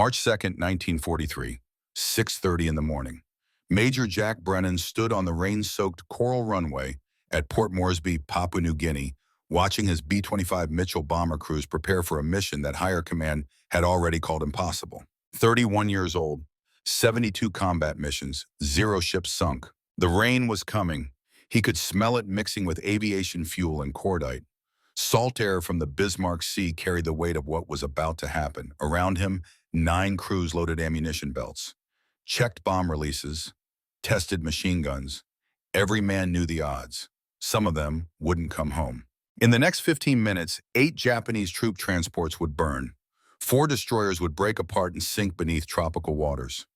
March 2nd, 1943, 6:30 in the morning. Major Jack Brennan stood on the rain-soaked coral runway at Port Moresby, Papua New Guinea, watching his B-25 Mitchell bomber crews prepare for a mission that higher command had already called impossible. 31 years old, 72 combat missions, 0 ships sunk. The rain was coming. He could smell it mixing with aviation fuel and cordite. Salt air from the Bismarck Sea carried the weight of what was about to happen. Around him, 9 crews loaded ammunition belts, checked bomb releases, tested machine guns. Every man knew the odds. Some of them wouldn't come home. In the next 15 minutes, 8 Japanese troop transports would burn. 4 destroyers would break apart and sink beneath tropical waters.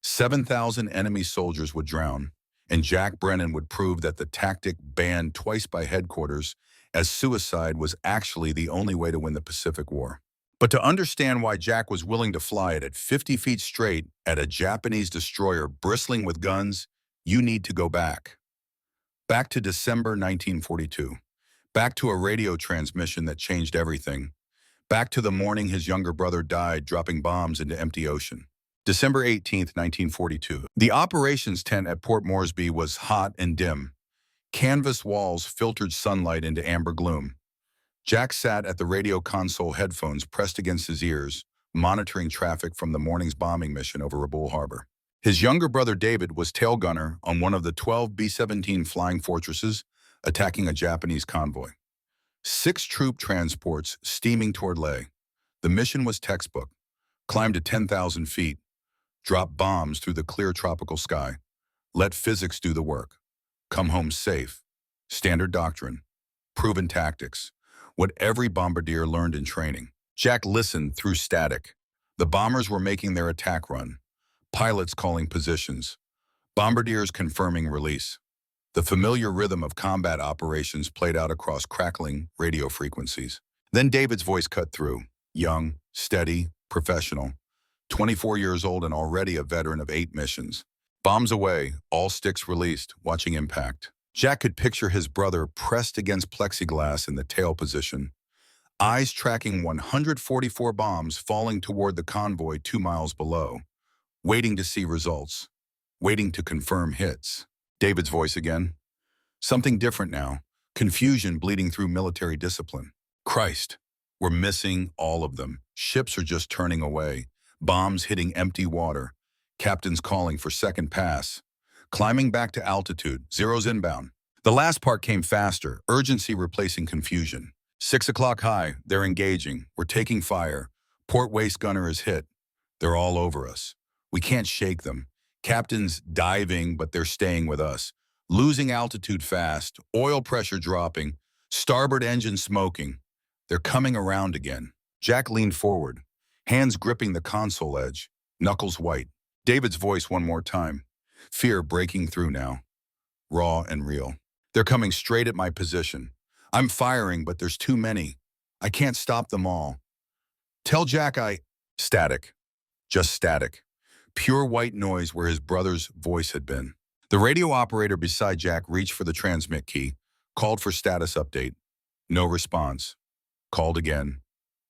7,000 enemy soldiers would drown, and Jack Brennan would prove that the tactic banned twice by headquarters as suicide was actually the only way to win the Pacific War. But to understand why Jack was willing to fly it at 50 feet straight at a Japanese destroyer bristling with guns, you need to go back. Back to December 1942. Back to a radio transmission that changed everything. Back to the morning his younger brother died dropping bombs into empty ocean. December 18th, 1942. The operations tent at Port Moresby was hot and dim. Canvas walls filtered sunlight into amber gloom. Jack sat at the radio console, headphones pressed against his ears, monitoring traffic from the morning's bombing mission over Rabaul Harbor. His younger brother David was tail gunner on one of the 12 B-17 Flying Fortresses, attacking a Japanese convoy. 6 troop transports steaming toward Leh. The mission was textbook. Climb to 10,000 feet. Drop bombs through the clear tropical sky. Let physics do the work. Come home safe. Standard doctrine. Proven tactics. What every bombardier learned in training. Jack listened through static. The bombers were making their attack run. Pilots calling positions. Bombardiers confirming release. The familiar rhythm of combat operations played out across crackling radio frequencies. Then David's voice cut through. Young, steady, professional. 24 years old and already a veteran of 8 missions. Bombs away, all sticks released, watching impact. Jack could picture his brother pressed against plexiglass in the tail position, eyes tracking 144 bombs falling toward the convoy 2 miles below, waiting to see results, waiting to confirm hits. David's voice again. Something different now, confusion bleeding through military discipline. Christ, we're missing all of them. Ships are just turning away, bombs hitting empty water, captains calling for second pass. Climbing back to altitude, zeros inbound. The last part came faster, urgency replacing confusion. 6 o'clock high, they're engaging. We're taking fire. Port waist gunner is hit. They're all over us. We can't shake them. Captain's diving, but they're staying with us. Losing altitude fast, oil pressure dropping, starboard engine smoking. They're coming around again. Jack leaned forward, hands gripping the console edge, knuckles white. David's voice one more time. Fear breaking through now. Raw and real. They're coming straight at my position. I'm firing, but there's too many. I can't stop them all. Tell Jack Static. Just static. Pure white noise where his brother's voice had been. The radio operator beside Jack reached for the transmit key, called for status update. No response. Called again.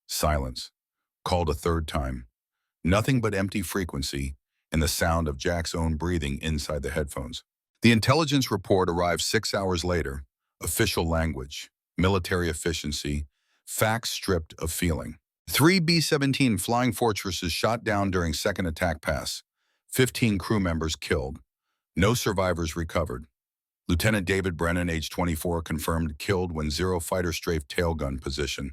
Silence. Called a third time. Nothing but empty frequency and the sound of Jack's own breathing inside the headphones. The intelligence report arrived 6 hours later. Official language, military efficiency, facts stripped of feeling. 3 B-17 Flying Fortresses shot down during second attack pass. 15 crew members killed. No survivors recovered. Lieutenant David Brennan, age 24, confirmed killed when 0 fighter strafed tail gun position.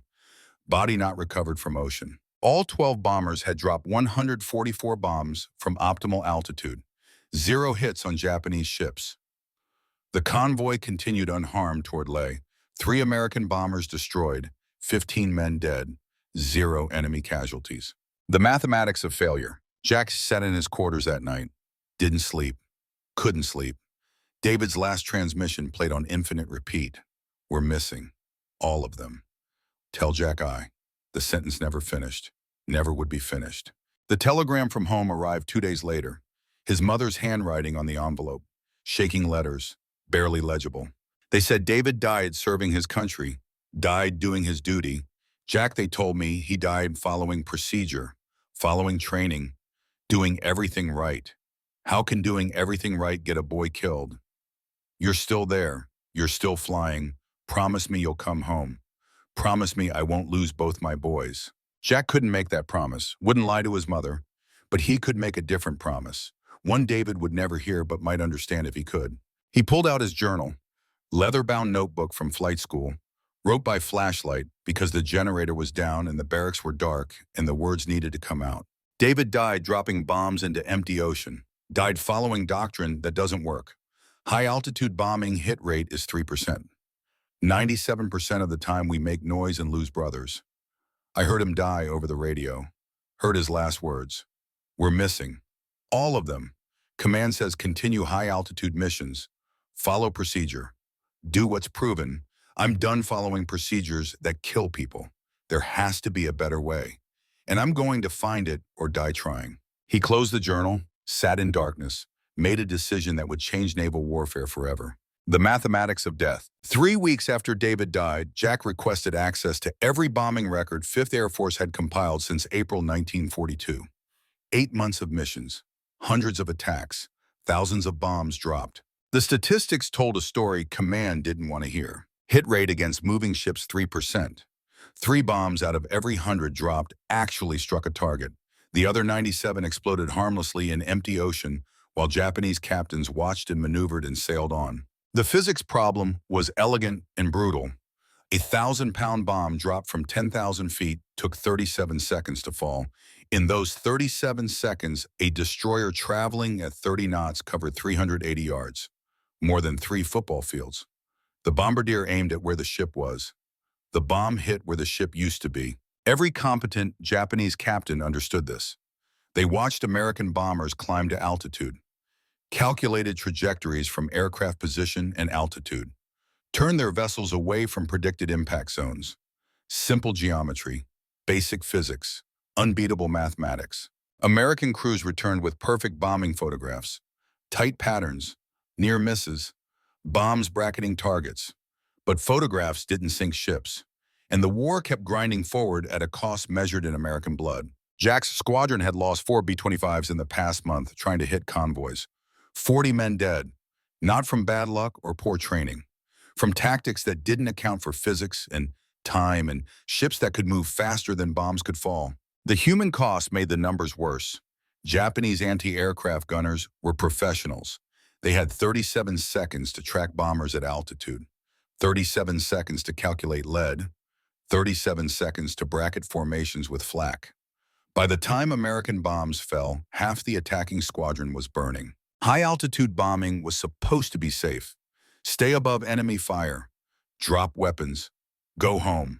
Body not recovered from ocean. All 12 bombers had dropped 144 bombs from optimal altitude. 0 hits on Japanese ships. The convoy continued unharmed toward Leh. 3 American bombers destroyed, 15 men dead, 0 enemy casualties. The mathematics of failure. Jack sat in his quarters that night. Didn't sleep. Couldn't sleep. David's last transmission played on infinite repeat. We're missing. All of them. Tell Jack The sentence never finished. Never would be finished. The telegram from home arrived 2 days later. His mother's handwriting on the envelope. Shaking letters. Barely legible. They said David died serving his country. Died doing his duty. Jack, they told me, he died following procedure. following training, doing everything right. How can doing everything right get a boy killed? You're still there. You're still flying. Promise me you'll come home. Promise me I won't lose both my boys. Jack couldn't make that promise, wouldn't lie to his mother, but he could make a different promise. One David would never hear but might understand if he could. He pulled out his journal, leather-bound notebook from flight school, wrote by flashlight because the generator was down and the barracks were dark and the words needed to come out. David died dropping bombs into empty ocean, died following doctrine that doesn't work. High-altitude bombing hit rate is 3%. 97% of the time we make noise and lose brothers. I heard him die over the radio. Heard his last words. We're missing. All of them. Command says continue high-altitude missions. Follow procedure. Do what's proven. I'm done following procedures that kill people. There has to be a better way. And I'm going to find it or die trying. He closed the journal, sat in darkness, made a decision that would change naval warfare forever. The mathematics of death. 3 weeks after David died, Jack requested access to every bombing record 5th Air Force had compiled since April 1942. 8 months of missions, hundreds of attacks, thousands of bombs dropped. The statistics told a story command didn't want to hear. Hit rate against moving ships 3%. 3 bombs out of every 100 dropped actually struck a target. The other 97 exploded harmlessly in empty ocean while Japanese captains watched and maneuvered and sailed on. The physics problem was elegant and brutal. A 1,000-pound bomb dropped from 10,000 feet took 37 seconds to fall. In those 37 seconds, a destroyer traveling at 30 knots covered 380 yards, more than 3 football fields. The bombardier aimed at where the ship was. The bomb hit where the ship used to be. Every competent Japanese captain understood this. They watched American bombers climb to altitude, calculated trajectories from aircraft position and altitude, turned their vessels away from predicted impact zones. Simple geometry, basic physics, unbeatable mathematics. American crews returned with perfect bombing photographs, tight patterns, near misses, bombs bracketing targets. But photographs didn't sink ships, and the war kept grinding forward at a cost measured in American blood. Jack's squadron had lost 4 B-25s in the past month trying to hit convoys. 40 men dead, not from bad luck or poor training, from tactics that didn't account for physics and time and ships that could move faster than bombs could fall. The human cost made the numbers worse. Japanese anti-aircraft gunners were professionals. They had 37 seconds to track bombers at altitude, 37 seconds to calculate lead, 37 seconds to bracket formations with flak. By the time American bombs fell, half the attacking squadron was burning. High-altitude bombing was supposed to be safe. Stay above enemy fire. Drop weapons. Go home.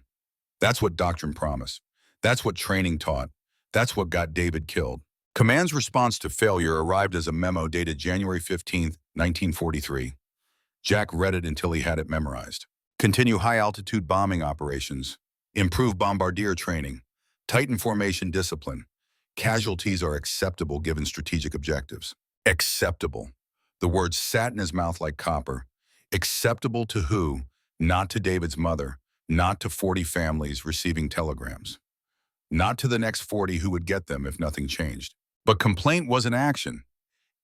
That's what doctrine promised. That's what training taught. That's what got David killed. Command's response to failure arrived as a memo dated January 15, 1943. Jack read it until he had it memorized. Continue high-altitude bombing operations. Improve bombardier training. Tighten formation discipline. Casualties are acceptable given strategic objectives. Acceptable. The word sat in his mouth like copper. Acceptable to who? Not to David's mother. Not to 40 families receiving telegrams. Not to the next 40 who would get them if nothing changed. But complaint wasn't action.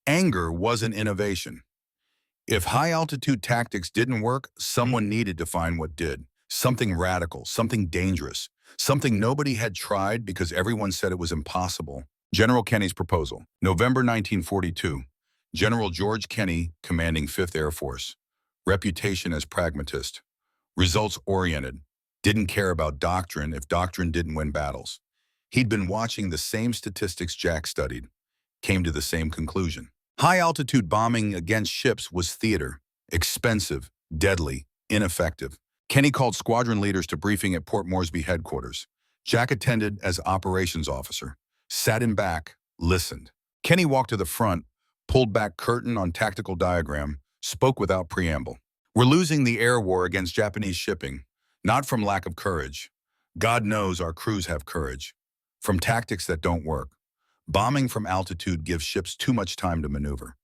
Anger wasn't innovation. If high-altitude tactics didn't work, someone needed to find what did. Something radical, something dangerous, something nobody had tried because everyone said it was impossible. General Kenny's proposal. November 1942. General George Kenny, commanding 5th Air Force. Reputation as pragmatist. Results-oriented. Didn't care about doctrine if doctrine didn't win battles. He'd been watching the same statistics Jack studied. Came to the same conclusion. High-altitude bombing against ships was theater. Expensive, deadly, ineffective. Kenny called squadron leaders to briefing at Port Moresby headquarters. Jack attended as operations officer. Sat in back, listened. Kenny walked to the front, pulled back curtain on tactical diagram, spoke without preamble. We're losing the air war against Japanese shipping, not from lack of courage. God knows our crews have courage. From tactics that don't work. Bombing from altitude gives ships too much time to maneuver.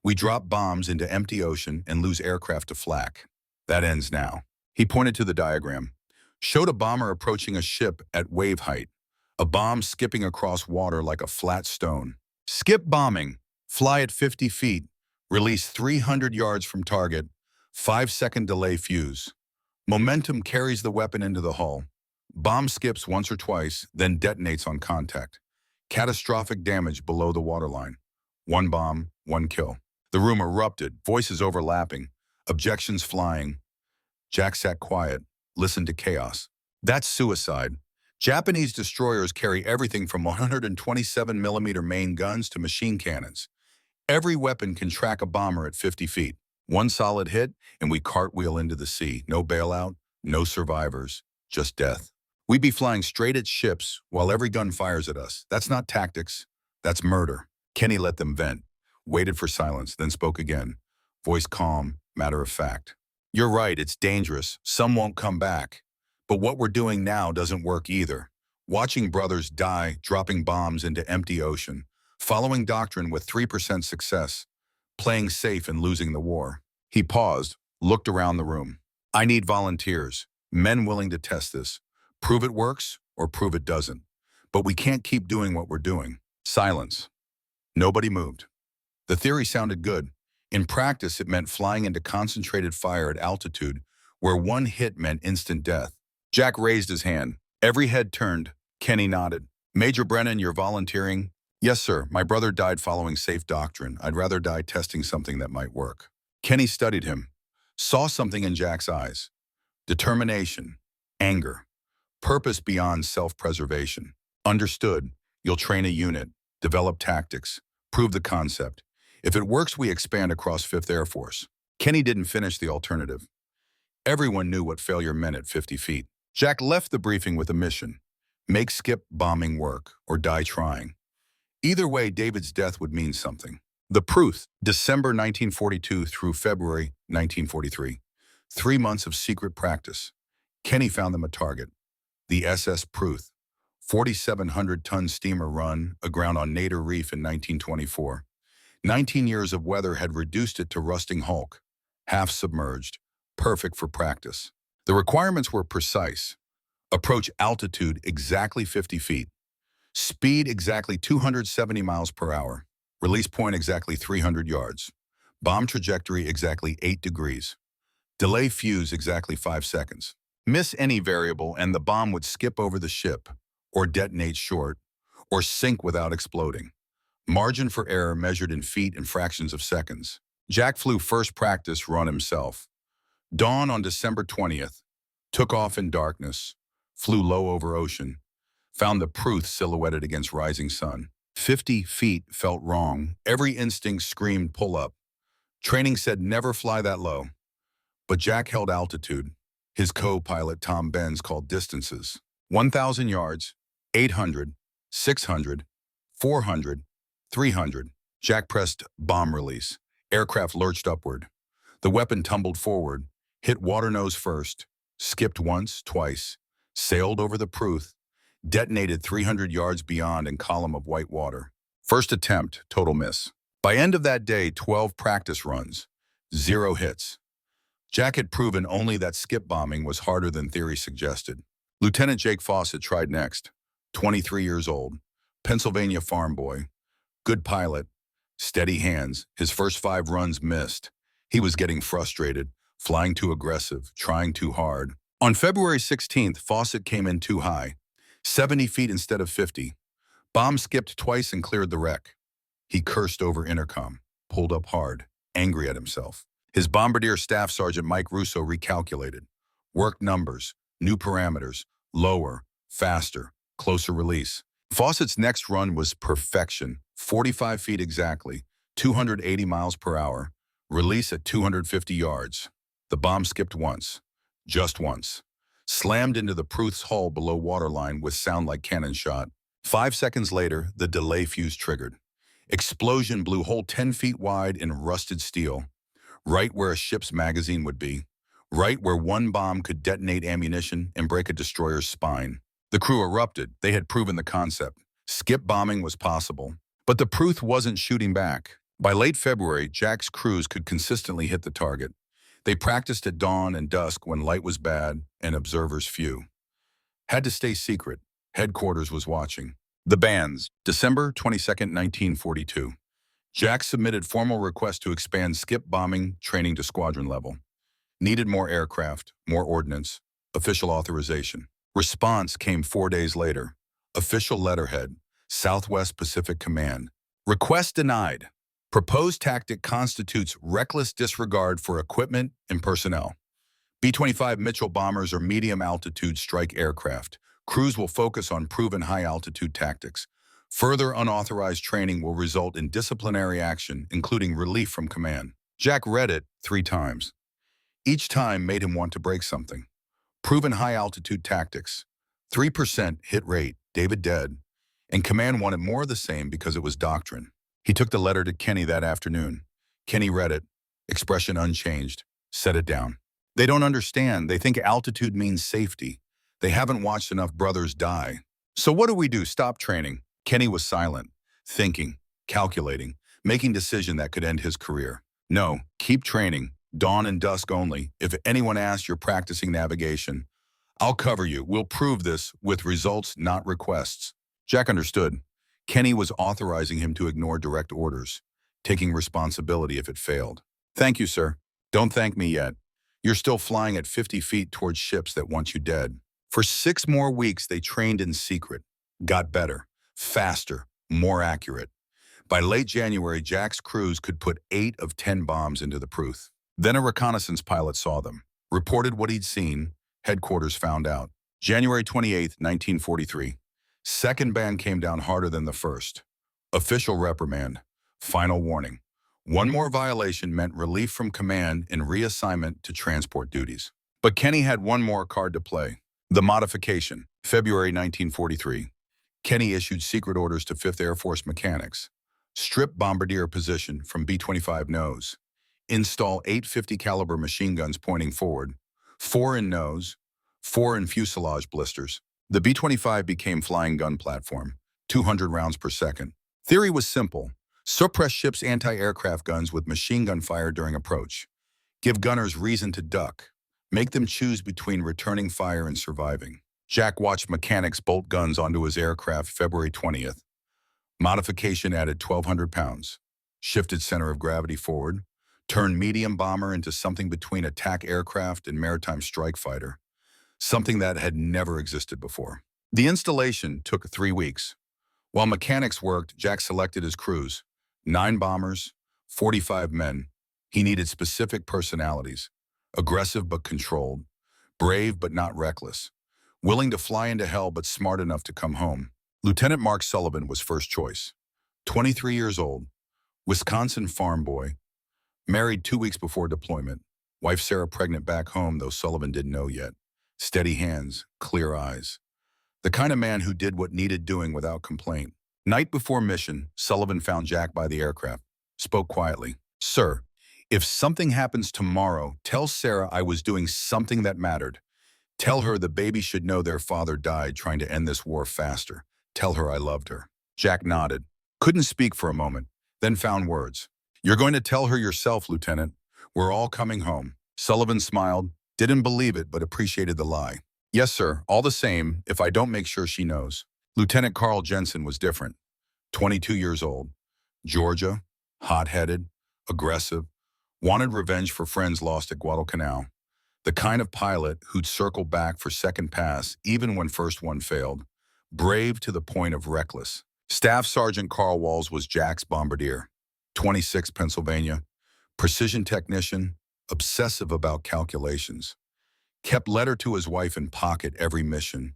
We drop bombs into empty ocean and lose aircraft to flak. That ends now. He pointed to the diagram. Showed a bomber approaching a ship at wave height. A bomb skipping across water like a flat stone. Skip bombing. Fly at 50 feet. Release 300 yards from target. 5-second delay fuse. Momentum carries the weapon into the hull. Bomb skips once or twice, then detonates on contact. Catastrophic damage below the waterline. One bomb, one kill. The room erupted, voices overlapping, objections flying. Jack sat quiet, listened to chaos. That's suicide. Japanese destroyers carry everything from 127mm main guns to machine cannons. Every weapon can track a bomber at 50 feet. One solid hit, and we cartwheel into the sea. No bailout, no survivors, just death. We'd be flying straight at ships while every gun fires at us. That's not tactics, that's murder. Kenny let them vent, waited for silence, then spoke again. Voice calm, matter of fact. You're right, it's dangerous. Some won't come back. But what we're doing now doesn't work either. Watching brothers die, dropping bombs into empty ocean, following doctrine with 3% success, playing safe and losing the war. He paused, looked around the room. I need volunteers, men willing to test this. Prove it works or prove it doesn't. But we can't keep doing what we're doing. Silence. Nobody moved. The theory sounded good. In practice, it meant flying into concentrated fire at altitude where one hit meant instant death. Jack raised his hand. Every head turned. Kenny nodded. Major Brennan, you're volunteering? Yes, sir. My brother died following safe doctrine. I'd rather die testing something that might work. Kenny studied him, saw something in Jack's eyes. Determination, anger, purpose beyond self-preservation. Understood. You'll train a unit, develop tactics, prove the concept. If it works, we expand across 5th Air Force. Kenny didn't finish the alternative. Everyone knew what failure meant at 50 feet. Jack left the briefing with a mission. Make skip bombing work or die trying. Either way, David's death would mean something. The Pruth, December 1942 through February 1943. 3 months of secret practice. Kenny found them a target. The SS Pruth, 4,700-ton steamer run aground on Nader Reef in 1924. 19 years of weather had reduced it to rusting hulk, half submerged, perfect for practice. The requirements were precise. Approach altitude exactly 50 feet. Speed exactly 270 miles per hour. Release point exactly 300 yards. Bomb trajectory exactly 8 degrees. Delay fuse exactly 5 seconds. Miss any variable and the bomb would skip over the ship, or detonate short, or sink without exploding. Margin for error measured in feet and fractions of seconds. Jack flew first practice run himself. Dawn on December 20th. Took off in darkness. Flew low over ocean. Found the Pruth silhouetted against rising sun. 50 feet felt wrong. Every instinct screamed pull up. Training said never fly that low. But Jack held altitude. His co-pilot Tom Benz called distances. 1,000 yards, 800, 600, 400, 300. Jack pressed bomb release. Aircraft lurched upward. The weapon tumbled forward, hit water nose first, skipped once, twice, sailed over the Pruth, detonated 300 yards beyond in column of white water. First attempt, total miss. By end of that day, 12 practice runs, 0 hits. Jack had proven only that skip bombing was harder than theory suggested. Lieutenant Jake Fawcett tried next, 23 years old, Pennsylvania farm boy, good pilot, steady hands. His first 5 runs missed. He was getting frustrated, flying too aggressive, trying too hard. On February 16th, Fawcett came in too high, 70 feet instead of 50. Bomb skipped twice and cleared the wreck. He cursed over intercom, pulled up hard, angry at himself. His Bombardier Staff Sergeant Mike Russo recalculated. Worked numbers, new parameters, lower, faster, closer release. Fawcett's next run was perfection, 45 feet exactly, 280 miles per hour, release at 250 yards. The bomb skipped once, just once. Slammed into the Pruth's hull below waterline with sound like cannon shot. 5 seconds later, the delay fuse triggered. Explosion blew hole 10 feet wide in rusted steel, right where a ship's magazine would be, right where one bomb could detonate ammunition and break a destroyer's spine. The crew erupted. They had proven the concept. Skip bombing was possible. But the Pruth wasn't shooting back. By late February, Jack's crews could consistently hit the target. They practiced at dawn and dusk when light was bad and observers few. Had to stay secret. Headquarters was watching. The bands, December 22nd, 1942. Jack submitted formal request to expand skip bombing training to squadron level. Needed more aircraft, more ordnance, official authorization. Response came 4 days later. Official letterhead, Southwest Pacific Command. Request denied. Proposed tactic constitutes reckless disregard for equipment and personnel. B-25 Mitchell bombers are medium-altitude strike aircraft. Crews will focus on proven high-altitude tactics. Further unauthorized training will result in disciplinary action, including relief from command. Jack read it 3 times. Each time made him want to break something. Proven high-altitude tactics. 3% hit rate, David dead. And command wanted more of the same because it was doctrine. He took the letter to Kenny that afternoon. Kenny read it, expression unchanged, set it down. They don't understand. They think altitude means safety. They haven't watched enough brothers die. So what do we do? Stop training. Kenny was silent, thinking, calculating, making decision that could end his career. No, keep training. Dawn and dusk only. If anyone asks you're practicing navigation, I'll cover you. We'll prove this with results, not requests. Jack understood. Kenny was authorizing him to ignore direct orders, taking responsibility if it failed. Thank you, sir. Don't thank me yet. You're still flying at 50 feet towards ships that want you dead. For 6 more weeks, they trained in secret, got better, faster, more accurate. By late January, Jack's crews could put 8 of 10 bombs into the Pruth. Then a reconnaissance pilot saw them, reported what he'd seen. Headquarters found out. January 28, 1943. Second ban came down harder than the first. Official reprimand. Final warning. One more violation meant relief from command and reassignment to transport duties. But Kenny had one more card to play. The modification. February 1943. Kenny issued secret orders to 5th Air Force mechanics. Strip bombardier position from B-25 nose. Install 850 caliber machine guns pointing forward. 4 in nose, 4 in fuselage blisters. The B-25 became flying gun platform, 200 rounds per second. Theory was simple. Suppress ships' anti-aircraft guns with machine gun fire during approach. Give gunners reason to duck. Make them choose between returning fire and surviving. Jack watched mechanics bolt guns onto his aircraft February 20th. Modification added 1,200 pounds. Shifted center of gravity forward. Turned medium bomber into something between attack aircraft and maritime strike fighter. Something that had never existed before. The installation took 3 weeks. While mechanics worked, Jack selected his crews. 9 bombers, 45 men. He needed specific personalities. Aggressive but controlled. Brave but not reckless. Willing to fly into hell but smart enough to come home. Lieutenant Mark Sullivan was first choice. 23 years old. Wisconsin farm boy. Married 2 weeks before deployment. Wife Sarah pregnant back home, though Sullivan didn't know yet. Steady hands, clear eyes. The kind of man who did what needed doing without complaint. Night before mission, Sullivan found Jack by the aircraft. Spoke quietly. Sir, if something happens tomorrow, tell Sarah I was doing something that mattered. Tell her the baby should know their father died trying to end this war faster. Tell her I loved her. Jack nodded. Couldn't speak for a moment, then found words. You're going to tell her yourself, Lieutenant. We're all coming home. Sullivan smiled, didn't believe it, but appreciated the lie. Yes, sir. All the same, if I don't make sure she knows. Lieutenant Carl Jensen was different. 22 years old. Georgia. Hot-headed. Aggressive. Wanted revenge for friends lost at Guadalcanal. The kind of pilot who'd circle back for second pass even when first one failed. Brave to the point of reckless. Staff Sergeant Carl Walls was Jack's bombardier. 26 Pennsylvania. Precision technician. Obsessive about calculations. Kept letter to his wife in pocket every mission.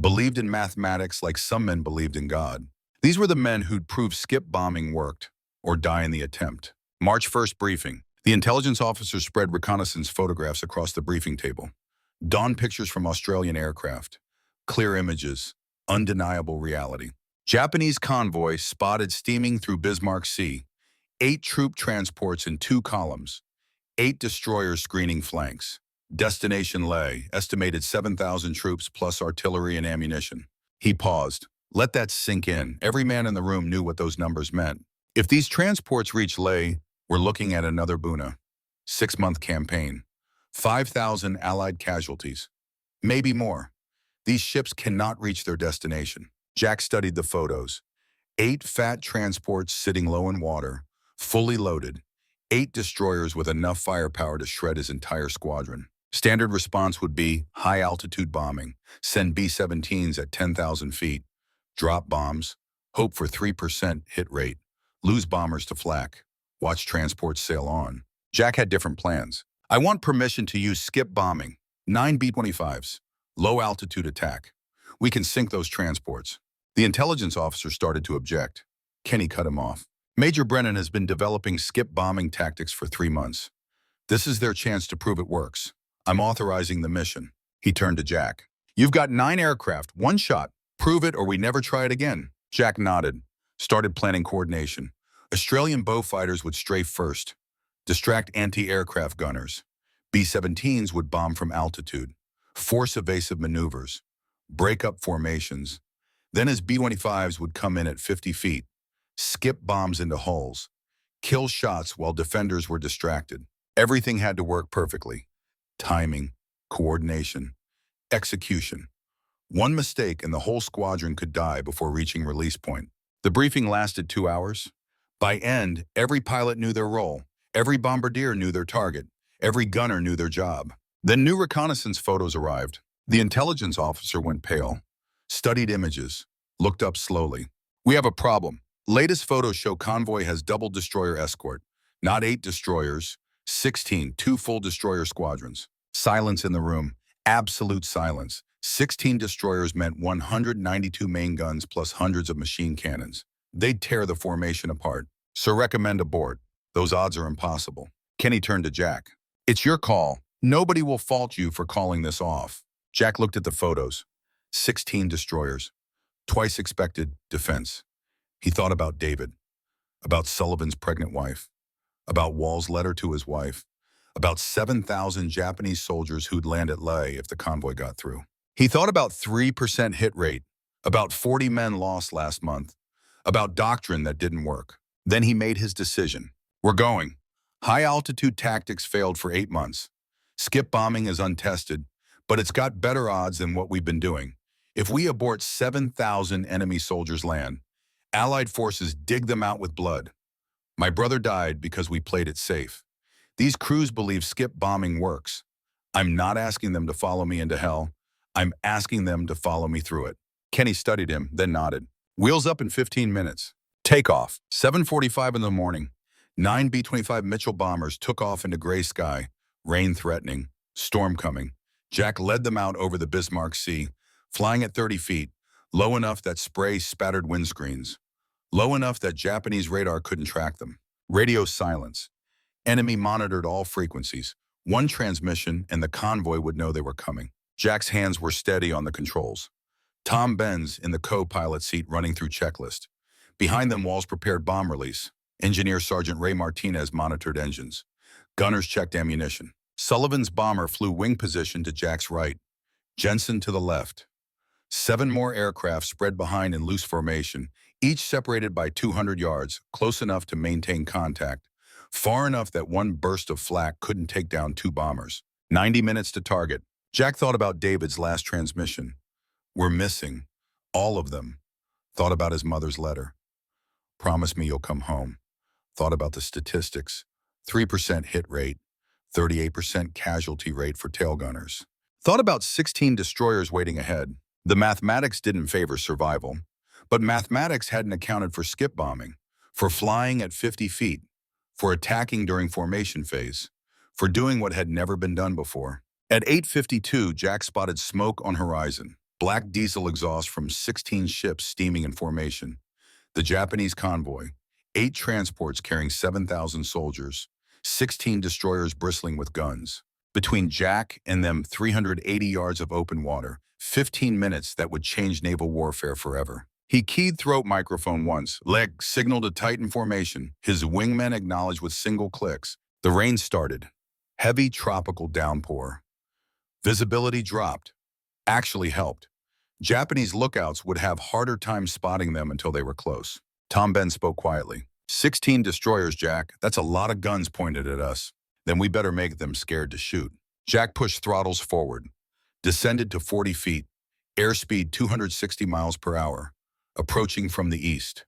Believed in mathematics like some men believed in God. These were the men who'd prove skip bombing worked, or die in the attempt. March 1st briefing. The intelligence officers spread reconnaissance photographs across the briefing table. Dawn pictures from Australian aircraft. Clear images. Undeniable reality. Japanese convoy spotted steaming through Bismarck Sea. 8 troop transports in 2 columns. 8 destroyers screening flanks. Destination Leh, estimated 7,000 troops plus artillery and ammunition. He paused. Let that sink in. Every man in the room knew what those numbers meant. If these transports reach Leh, we're looking at another Buna. 6-month campaign. 5,000 Allied casualties. Maybe more. These ships cannot reach their destination. Jack studied the photos. 8 fat transports sitting low in water, fully loaded. 8 destroyers with enough firepower to shred his entire squadron. Standard response would be high-altitude bombing, send B-17s at 10,000 feet, drop bombs, hope for 3% hit rate, lose bombers to flak, watch transports sail on. Jack had different plans. I want permission to use skip bombing, 9 B-25s, low-altitude attack. We can sink those transports. The intelligence officer started to object. Kenny cut him off. Major Brennan has been developing skip bombing tactics for 3 months. This is their chance to prove it works. I'm authorizing the mission. He turned to Jack. You've got 9 aircraft, 1 shot. Prove it or we never try it again. Jack nodded, started planning coordination. Australian Beaufighters would strafe first, distract anti-aircraft gunners. B-17s would bomb from altitude, force evasive maneuvers, break up formations. Then his B-25s would come in at 50 feet, skip bombs into hulls, kill shots while defenders were distracted. Everything had to work perfectly. Timing, coordination, execution. One mistake and the whole squadron could die before reaching release point. The briefing lasted 2 hours. By end, every pilot knew their role. Every bombardier knew their target. Every gunner knew their job. Then new reconnaissance photos arrived. The intelligence officer went pale, studied images, looked up slowly. We have a problem. Latest photos show convoy has double destroyer escort. Not 8 destroyers, 16, 2 full destroyer squadrons. Silence in the room. Absolute silence. 16 destroyers meant 192 main guns plus hundreds of machine cannons. They'd tear the formation apart. So recommend abort. Those odds are impossible. Kenny turned to Jack. It's your call. Nobody will fault you for calling this off. Jack looked at the photos. 16 destroyers. Twice expected defense. He thought about David, about Sullivan's pregnant wife, about Wall's letter to his wife, about 7,000 Japanese soldiers who'd land at Leh if the convoy got through. He thought about 3% hit rate, about 40 men lost last month, about doctrine that didn't work. Then he made his decision. We're going. High-altitude tactics failed for 8 months. Skip bombing is untested, but it's got better odds than what we've been doing. If we abort 7,000 enemy soldiers land, Allied forces dig them out with blood. My brother died because we played it safe. These crews believe skip bombing works. I'm not asking them to follow me into hell. I'm asking them to follow me through it. Kenny studied him, then nodded. Wheels up in 15 minutes. Takeoff. 7:45 in the morning. 9 B-25 Mitchell bombers took off into gray sky, rain threatening, storm coming. Jack led them out over the Bismarck Sea, flying at 30 feet, low enough that spray spattered windscreens, low enough that Japanese radar couldn't track them. Radio silence. Enemy monitored all frequencies. One transmission and the convoy would know they were coming. Jack's hands were steady on the controls. Tom Benz in the co-pilot seat running through checklist. Behind them, Walls prepared bomb release. Engineer Sergeant Ray Martinez monitored engines. Gunners checked ammunition. Sullivan's bomber flew wing position to Jack's right. Jensen to the left. 7 more aircraft spread behind in loose formation, each separated by 200 yards, close enough to maintain contact, far enough that one burst of flak couldn't take down 2 bombers. 90 minutes to target. Jack thought about David's last transmission. We're missing. All of them. Thought about his mother's letter. Promise me you'll come home. Thought about the statistics. 3% hit rate. 38% casualty rate for tail gunners. Thought about 16 destroyers waiting ahead. The mathematics didn't favor survival, but mathematics hadn't accounted for skip bombing, for flying at 50 feet, for attacking during formation phase, for doing what had never been done before. At 8:52, Jack spotted smoke on horizon, black diesel exhaust from 16 ships steaming in formation. The Japanese convoy, 8 transports carrying 7,000 soldiers, 16 destroyers bristling with guns. Between Jack and them, 380 yards of open water, 15 minutes that would change naval warfare forever. He keyed throat microphone once, leg signaled to tighten formation. His wingmen acknowledged with single clicks. The rain started. Heavy tropical downpour. Visibility dropped. Actually helped. Japanese lookouts would have harder time spotting them until they were close. Tom Ben spoke quietly. 16 destroyers, Jack. That's a lot of guns pointed at us. Then we better make them scared to shoot. Jack pushed throttles forward, descended to 40 feet, Airspeed 260 miles per hour, approaching from the east.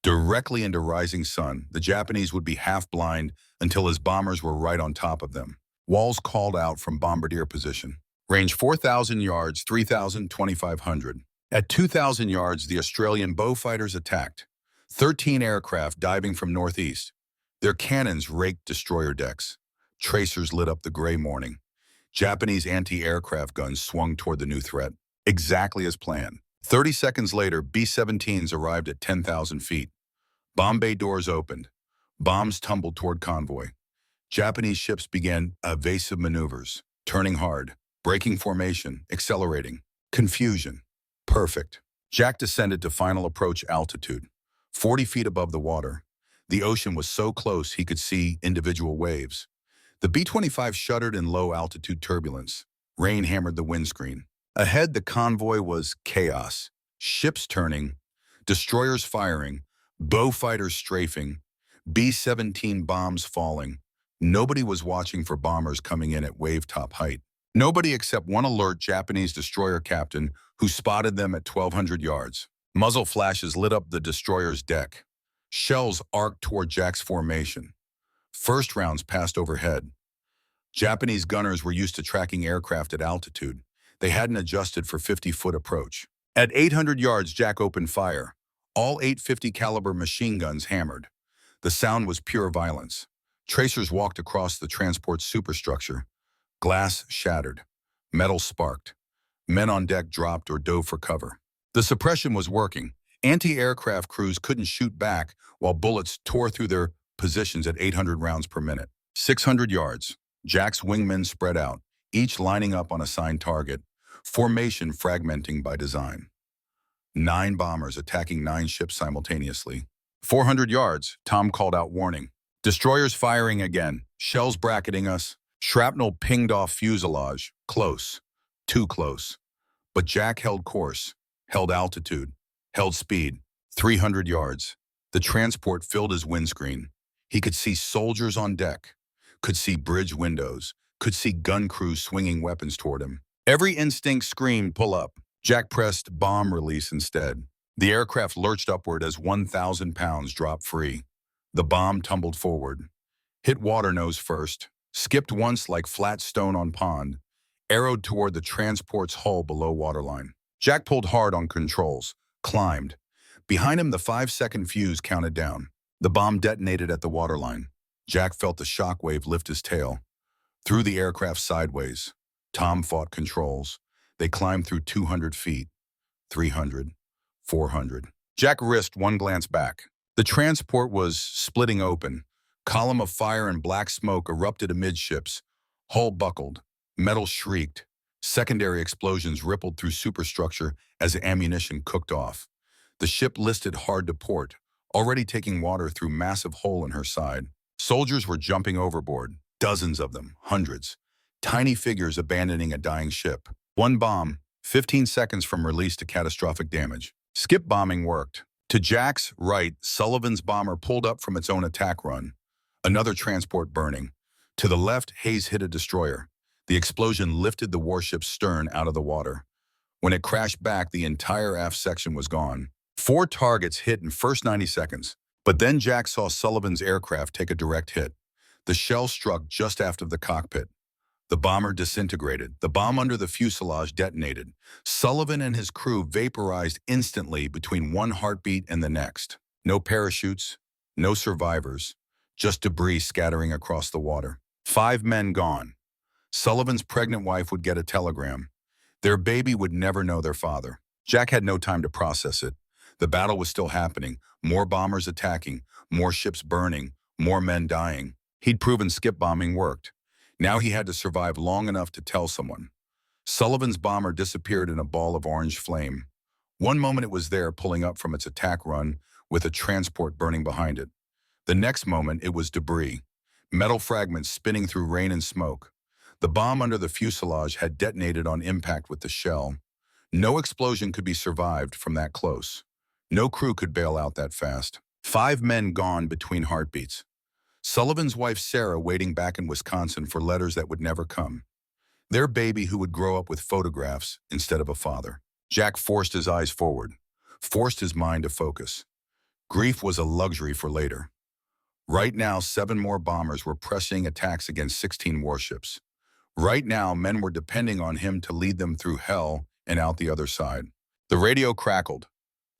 Directly into rising sun, the Japanese would be half blind until his bombers were right on top of them. Walls called out from bombardier position. Range 4,000 yards, 3,000, 2,500. At 2,000 yards, the Australian Beaufighters attacked. 13 aircraft diving from northeast. Their cannons raked destroyer decks. Tracers lit up the gray morning. Japanese anti-aircraft guns swung toward the new threat, exactly as planned. 30 seconds later, B-17s arrived at 10,000 feet. Bomb bay doors opened. Bombs tumbled toward convoy. Japanese ships began evasive maneuvers, turning hard, breaking formation, accelerating. Confusion. Perfect. Jack descended to final approach altitude, 40 feet above the water. The ocean was so close he could see individual waves. The B-25 shuddered in low-altitude turbulence. Rain hammered the windscreen. Ahead, the convoy was chaos. Ships turning, destroyers firing, Beaufighters strafing, B-17 bombs falling. Nobody was watching for bombers coming in at wave-top height. Nobody except one alert Japanese destroyer captain who spotted them at 1,200 yards. Muzzle flashes lit up the destroyer's deck. Shells arced toward Jack's formation. First rounds passed overhead. Japanese gunners were used to tracking aircraft at altitude. They hadn't adjusted for 50-foot approach. At 800 yards, Jack opened fire. All 850 caliber machine guns hammered. The sound was pure violence. Tracers walked across the transport's superstructure. Glass shattered. Metal sparked. Men on deck dropped or dove for cover. The suppression was working. Anti-aircraft crews couldn't shoot back while bullets tore through their positions at 800 rounds per minute. 600 yards. Jack's wingmen spread out, each lining up on assigned target, formation fragmenting by design. 9 bombers attacking 9 ships simultaneously. 400 yards, Tom called out warning. Destroyers firing again, shells bracketing us. Shrapnel pinged off fuselage. Close. Too close. But Jack held course, held altitude, held speed. 300 yards. The transport filled his windscreen. He could see soldiers on deck, could see bridge windows, could see gun crews swinging weapons toward him. Every instinct screamed, pull up. Jack pressed bomb release instead. The aircraft lurched upward as 1,000 pounds dropped free. The bomb tumbled forward, hit water nose first, skipped once like flat stone on pond, arrowed toward the transport's hull below waterline. Jack pulled hard on controls, climbed. Behind him, the 5-second fuse counted down. The bomb detonated at the waterline. Jack felt the shockwave lift his tail. Threw the aircraft sideways. Tom fought controls. They climbed through 200 feet, 300, 400. Jack risked one glance back. The transport was splitting open. Column of fire and black smoke erupted amidships. Hull buckled. Metal shrieked. Secondary explosions rippled through superstructure as the ammunition cooked off. The ship listed hard to port, already taking water through massive hole in her side. Soldiers were jumping overboard, dozens of them, hundreds. Tiny figures abandoning a dying ship. One bomb, 15 seconds from release to catastrophic damage. Skip bombing worked. To Jack's right, Sullivan's bomber pulled up from its own attack run. Another transport burning. To the left, Hayes hit a destroyer. The explosion lifted the warship's stern out of the water. When it crashed back, the entire aft section was gone. 4 targets hit in first 90 seconds. But then Jack saw Sullivan's aircraft take a direct hit. The shell struck just after the cockpit. The bomber disintegrated. The bomb under the fuselage detonated. Sullivan and his crew vaporized instantly between one heartbeat and the next. No parachutes, no survivors, just debris scattering across the water. 5 men gone. Sullivan's pregnant wife would get a telegram. Their baby would never know their father. Jack had no time to process it. The battle was still happening. More bombers attacking, more ships burning, more men dying. He'd proven skip bombing worked. Now he had to survive long enough to tell someone. Sullivan's bomber disappeared in a ball of orange flame. One moment it was there pulling up from its attack run with a transport burning behind it. The next moment it was debris, metal fragments spinning through rain and smoke. The bomb under the fuselage had detonated on impact with the shell. No explosion could be survived from that close. No crew could bail out that fast. 5 men gone between heartbeats. Sullivan's wife Sarah waiting back in Wisconsin for letters that would never come. Their baby who would grow up with photographs instead of a father. Jack forced his eyes forward, forced his mind to focus. Grief was a luxury for later. Right now, 7 more bombers were pressing attacks against 16 warships. Right now, men were depending on him to lead them through hell and out the other side. The radio crackled.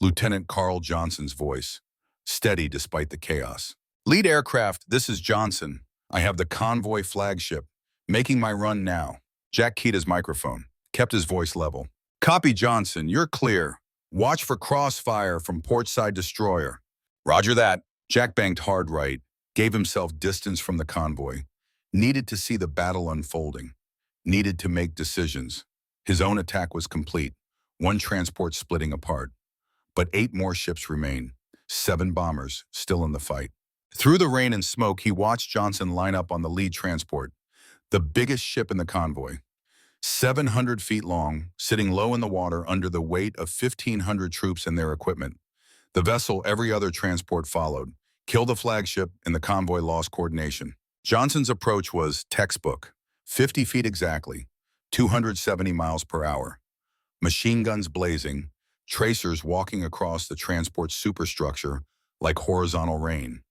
Lieutenant Carl Johnson's voice, steady despite the chaos. Lead aircraft, this is Johnson. I have the convoy flagship. Making my run now. Jack keyed his microphone, kept his voice level. Copy, Johnson, you're clear. Watch for crossfire from portside destroyer. Roger that. Jack banked hard right, gave himself distance from the convoy. Needed to see the battle unfolding. Needed to make decisions. His own attack was complete, 1 transport splitting apart. But 8 more ships remain, 7 bombers still in the fight. Through the rain and smoke, he watched Johnson line up on the lead transport, the biggest ship in the convoy. 700 feet long, sitting low in the water under the weight of 1,500 troops and their equipment. The vessel every other transport followed, killed the flagship, and the convoy lost coordination. Johnson's approach was textbook, 50 feet exactly, 270 miles per hour. Machine guns blazing, tracers walking across the transport's superstructure like horizontal rain.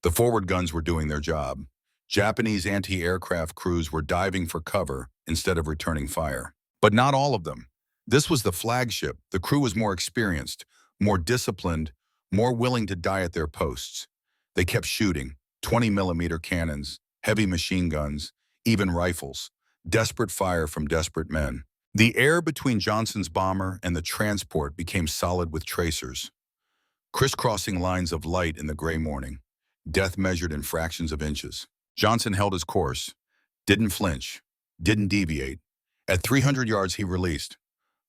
The forward guns were doing their job. Japanese anti-aircraft crews were diving for cover instead of returning fire. But not all of them. This was the flagship. The crew was more experienced, more disciplined, more willing to die at their posts. They kept shooting, 20-millimeter cannons, heavy machine guns, even rifles, desperate fire from desperate men. The air between Johnson's bomber and the transport became solid with tracers, crisscrossing lines of light in the gray morning, death measured in fractions of inches. Johnson held his course, didn't flinch, didn't deviate. At 300 yards, he released.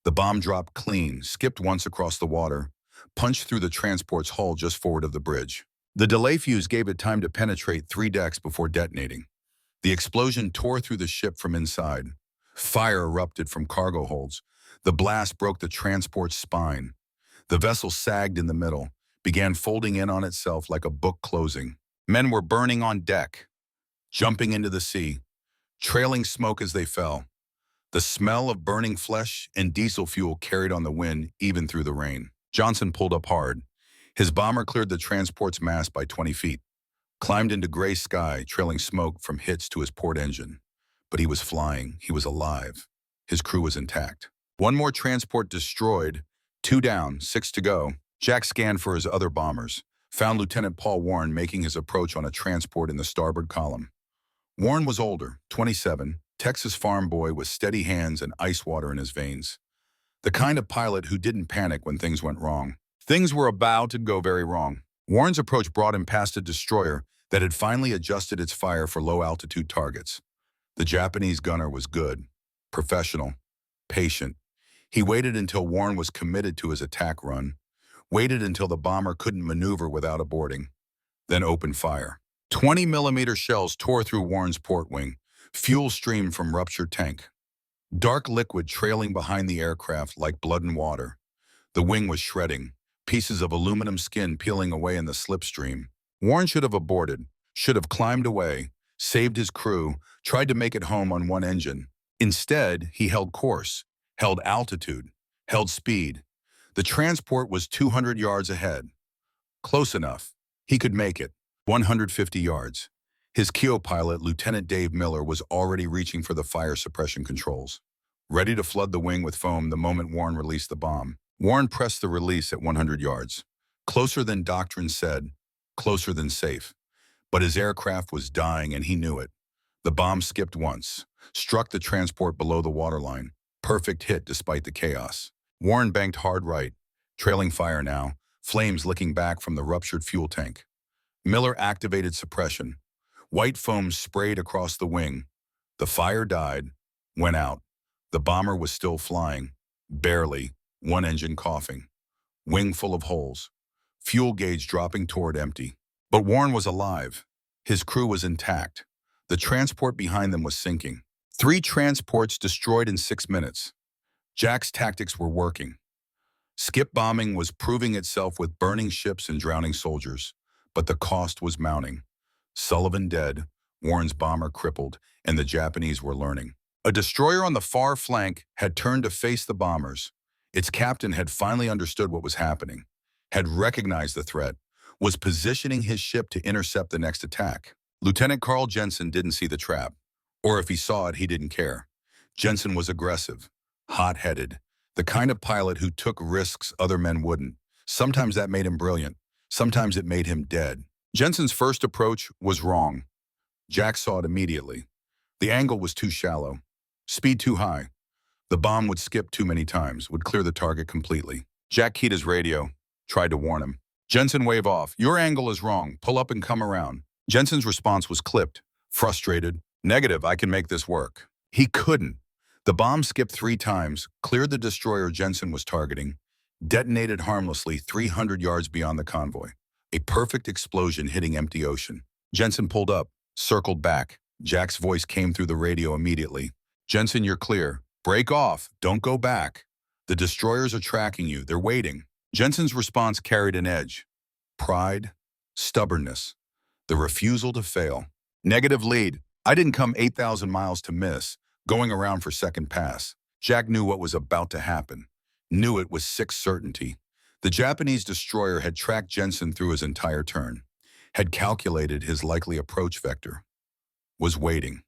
The bomb dropped clean, skipped once across the water, punched through the transport's hull just forward of the bridge. The delay fuse gave it time to penetrate 3 decks before detonating. The explosion tore through the ship from inside. Fire erupted from cargo holds. The blast broke the transport's spine. The vessel sagged in the middle, began folding in on itself like a book closing. Men were burning on deck, jumping into the sea, trailing smoke as they fell. The smell of burning flesh and diesel fuel carried on the wind even through the rain. Johnson pulled up hard. His bomber cleared the transport's mast by 20 feet, climbed into gray sky, trailing smoke from hits to his port engine. But he was flying. He was alive. His crew was intact. 1 more transport destroyed, 2 down, 6 to go. Jack scanned for his other bombers, found Lieutenant Paul Warren making his approach on a transport in the starboard column. Warren was older, 27, Texas farm boy with steady hands and ice water in his veins. The kind of pilot who didn't panic when things went wrong. Things were about to go very wrong. Warren's approach brought him past a destroyer that had finally adjusted its fire for low-altitude targets. The Japanese gunner was good, professional, patient. He waited until Warren was committed to his attack run, waited until the bomber couldn't maneuver without aborting, then opened fire. 20-millimeter shells tore through Warren's port wing. Fuel streamed from ruptured tank. Dark liquid trailing behind the aircraft like blood and water. The wing was shredding, pieces of aluminum skin peeling away in the slipstream. Warren should have aborted, should have climbed away, saved his crew, tried to make it home on one engine. Instead, he held course, held altitude, held speed. The transport was 200 yards ahead. Close enough. He could make it. 150 yards. His keel pilot, Lieutenant Dave Miller, was already reaching for the fire suppression controls, ready to flood the wing with foam the moment Warren released the bomb. Warren pressed the release at 100 yards. Closer than doctrine said, closer than safe. But his aircraft was dying and he knew it. The bomb skipped once, struck the transport below the waterline. Perfect hit despite the chaos. Warren banked hard right, trailing fire now, flames licking back from the ruptured fuel tank. Miller activated suppression. White foam sprayed across the wing. The fire died, went out. The bomber was still flying, barely, one engine coughing. Wing full of holes. Fuel gauge dropping toward empty. But Warren was alive. His crew was intact. The transport behind them was sinking. 3 transports destroyed in 6 minutes. Jack's tactics were working. Skip bombing was proving itself with burning ships and drowning soldiers. But the cost was mounting. Sullivan dead, Warren's bomber crippled, and the Japanese were learning. A destroyer on the far flank had turned to face the bombers. Its captain had finally understood what was happening, had recognized the threat, was positioning his ship to intercept the next attack. Lieutenant Carl Jensen didn't see the trap, or if he saw it, he didn't care. Jensen was aggressive, hot-headed, the kind of pilot who took risks other men wouldn't. Sometimes that made him brilliant, sometimes it made him dead. Jensen's first approach was wrong. Jack saw it immediately. The angle was too shallow, speed too high. The bomb would skip too many times, would clear the target completely. Jack keyed his radio, tried to warn him. Jensen wave off. Your angle is wrong. Pull up and come around. Jensen's response was clipped, frustrated. Negative, I can make this work. He couldn't. The bomb skipped 3 times, cleared the destroyer Jensen was targeting, detonated harmlessly 300 yards beyond the convoy. A perfect explosion hitting empty ocean. Jensen pulled up, circled back. Jack's voice came through the radio immediately. Jensen, you're clear. Break off. Don't go back. The destroyers are tracking you. They're waiting. Jensen's response carried an edge. Pride, stubbornness, the refusal to fail. Negative lead. I didn't come 8,000 miles to miss, going around for second pass. Jack knew what was about to happen. Knew it with sick certainty. The Japanese destroyer had tracked Jensen through his entire turn, had calculated his likely approach vector, was waiting.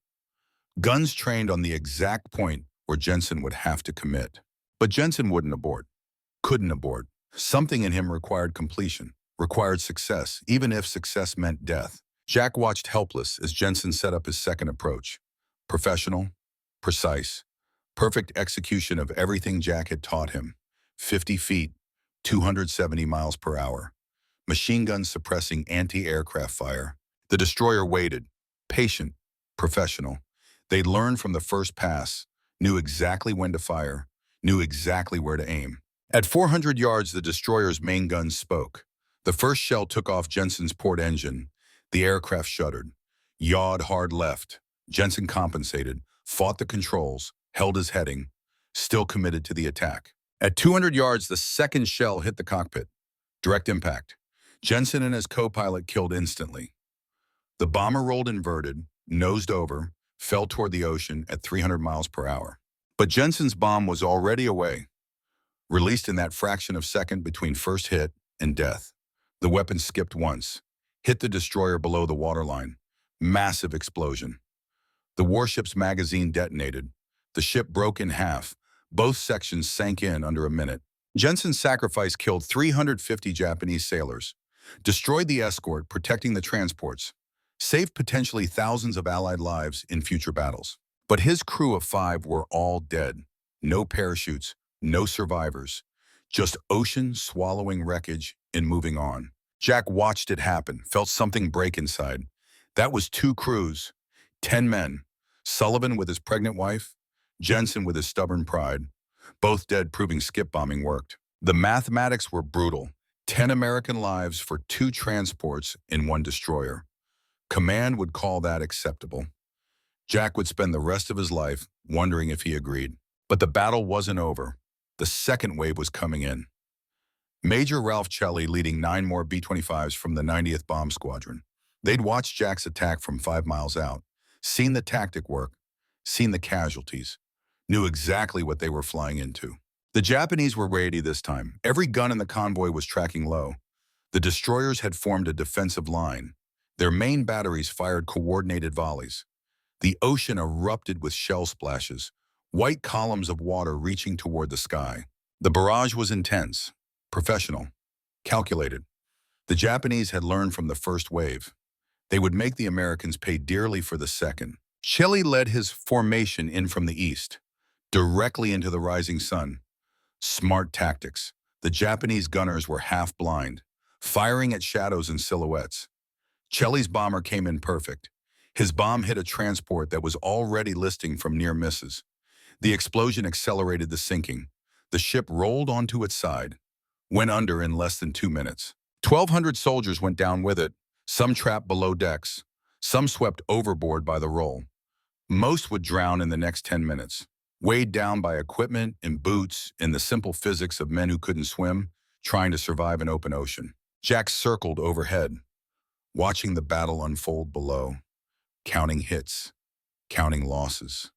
Guns trained on the exact point where Jensen would have to commit. But Jensen wouldn't abort, couldn't abort. Something in him required completion, required success, even if success meant death. Jack watched helpless as Jensen set up his second approach. Professional, precise, perfect execution of everything Jack had taught him. 50 feet, 270 miles per hour. Machine guns suppressing anti-aircraft fire. The destroyer waited, patient, professional. They'd learned from the first pass, knew exactly when to fire, knew exactly where to aim. At 400 yards, the destroyer's main guns spoke. The first shell took off Jensen's port engine. The aircraft shuddered, yawed hard left. Jensen compensated, fought the controls, held his heading, still committed to the attack. At 200 yards, the second shell hit the cockpit. Direct impact. Jensen and his co-pilot killed instantly. The bomber rolled inverted, nosed over, fell toward the ocean at 300 miles per hour. But Jensen's bomb was already away, released in that fraction of a second between first hit and death. The weapon skipped once, hit the destroyer below the waterline. Massive explosion. The warship's magazine detonated. The ship broke in half. Both sections sank in under a minute. Jensen's sacrifice killed 350 Japanese sailors, destroyed the escort protecting the transports, saved potentially thousands of Allied lives in future battles. But his crew of 5 were all dead. No parachutes, no survivors, just ocean swallowing wreckage and moving on. Jack watched it happen, felt something break inside. That was 2 crews, 10 men, Sullivan with his pregnant wife, Jensen with his stubborn pride, both dead, proving skip bombing worked. The mathematics were brutal. 10 American lives for 2 transports in 1 destroyer. Command would call that acceptable. Jack would spend the rest of his life wondering if he agreed. But the battle wasn't over. The second wave was coming in. Major Ralph Chelly leading 9 more B-25s from the 90th Bomb Squadron. They'd watched Jack's attack from 5 miles out, seen the tactic work, seen the casualties, knew exactly what they were flying into. The Japanese were ready this time. Every gun in the convoy was tracking low. The destroyers had formed a defensive line. Their main batteries fired coordinated volleys. The ocean erupted with shell splashes, white columns of water reaching toward the sky. The barrage was intense, professional, calculated. The Japanese had learned from the first wave. They would make the Americans pay dearly for the second. Chelly led his formation in from the east, directly into the rising sun. Smart tactics. The Japanese gunners were half blind, firing at shadows and silhouettes. Chelly's bomber came in perfect. His bomb hit a transport that was already listing from near misses. The explosion accelerated the sinking. The ship rolled onto its side, went under in less than 2 minutes. 1,200 soldiers went down with it, some trapped below decks, some swept overboard by the roll. Most would drown in the next 10 minutes, weighed down by equipment and boots and the simple physics of men who couldn't swim, trying to survive an open ocean. Jack circled overhead, watching the battle unfold below, counting hits, counting losses,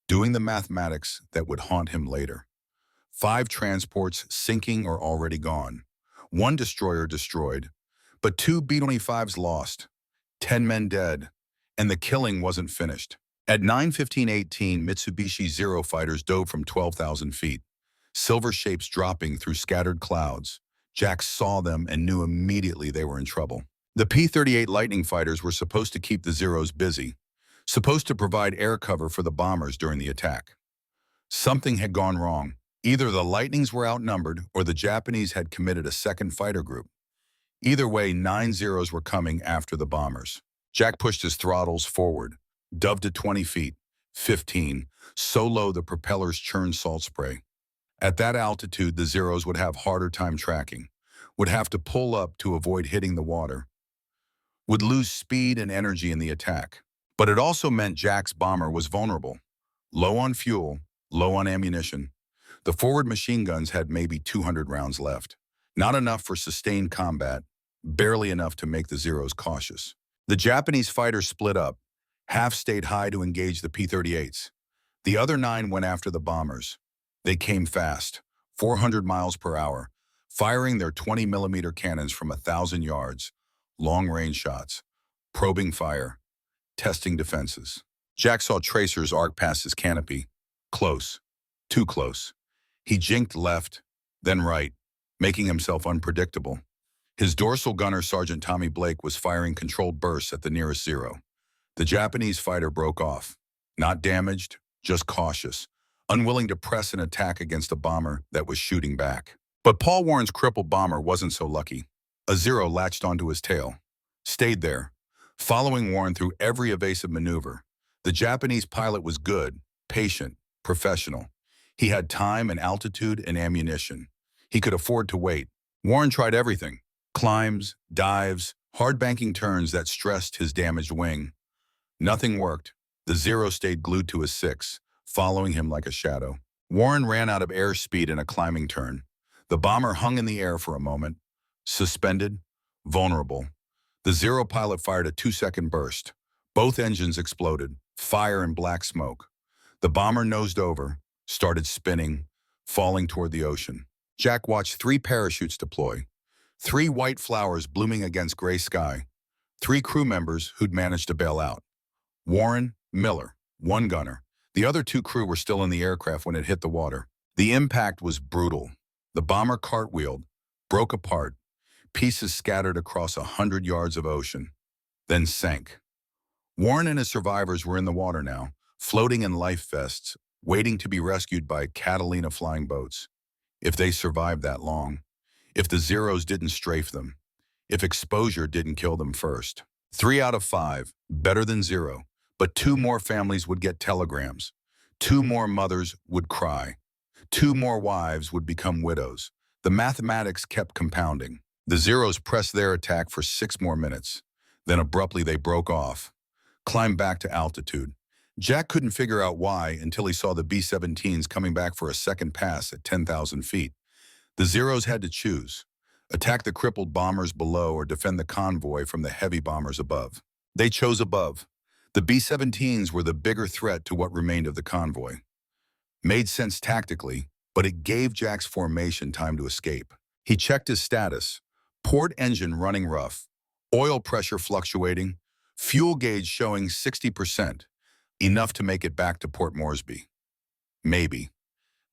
doing the mathematics that would haunt him later. 5 transports sinking or already gone. 1 destroyer destroyed, but 2 B-25s lost. 10 men dead, and the killing wasn't finished. At 9:15:18, Mitsubishi Zero fighters dove from 12,000 feet, silver shapes dropping through scattered clouds. Jack saw them and knew immediately they were in trouble. The P-38 Lightning fighters were supposed to keep the Zeros busy, supposed to provide air cover for the bombers during the attack. Something had gone wrong. Either the Lightnings were outnumbered or the Japanese had committed a second fighter group. Either way, 9 Zeros were coming after the bombers. Jack pushed his throttles forward, dove to 20 feet, 15, so low the propellers churned salt spray. At that altitude, the Zeros would have harder time tracking, would have to pull up to avoid hitting the water, would lose speed and energy in the attack. But it also meant Jack's bomber was vulnerable, low on fuel, low on ammunition. The forward machine guns had maybe 200 rounds left. Not enough for sustained combat, barely enough to make the Zeros cautious. The Japanese fighters split up. Half stayed high to engage the P-38s. The other 9 went after the bombers. They came fast, 400 miles per hour, firing their 20-millimeter cannons from 1,000 yards, long-range shots, probing fire, testing defenses. Jack saw tracers arc past his canopy. Close. Too close. He jinked left, then right, making himself unpredictable. His dorsal gunner, Sergeant Tommy Blake, was firing controlled bursts at the nearest Zero. The Japanese fighter broke off. Not damaged, just cautious, unwilling to press an attack against a bomber that was shooting back. But Paul Warren's crippled bomber wasn't so lucky. A Zero latched onto his tail, stayed there, following Warren through every evasive maneuver. The Japanese pilot was good, patient, professional. He had time and altitude and ammunition. He could afford to wait. Warren tried everything. Climbs, dives, hard banking turns that stressed his damaged wing. Nothing worked. The Zero stayed glued to his 6, following him like a shadow. Warren ran out of airspeed in a climbing turn. The bomber hung in the air for a moment, suspended, vulnerable. The Zero pilot fired a 2-second burst. Both engines exploded, fire and black smoke. The bomber nosed over, started spinning, falling toward the ocean. Jack watched 3 parachutes deploy, 3 white flowers blooming against gray sky, 3 crew members who'd managed to bail out. Warren, Miller, 1 gunner. The other 2 crew were still in the aircraft when it hit the water. The impact was brutal. The bomber cartwheeled, broke apart, pieces scattered across 100 yards of ocean, then sank. Warren and his survivors were in the water now, floating in life vests, waiting to be rescued by Catalina flying boats. If they survived that long, if the Zeros didn't strafe them, if exposure didn't kill them first. 3 out of 5, better than 0, but 2 more families would get telegrams. 2 more mothers would cry. 2 more wives would become widows. The mathematics kept compounding. The Zeros pressed their attack for 6 more minutes. Then abruptly they broke off, climbed back to altitude. Jack couldn't figure out why until he saw the B-17s coming back for a second pass at 10,000 feet. The Zeros had to choose: attack the crippled bombers below or defend the convoy from the heavy bombers above. They chose above. The B-17s were the bigger threat to what remained of the convoy. Made sense tactically, but it gave Jack's formation time to escape. He checked his status: port engine running rough, oil pressure fluctuating, fuel gauge showing 60%, enough to make it back to Port Moresby. Maybe.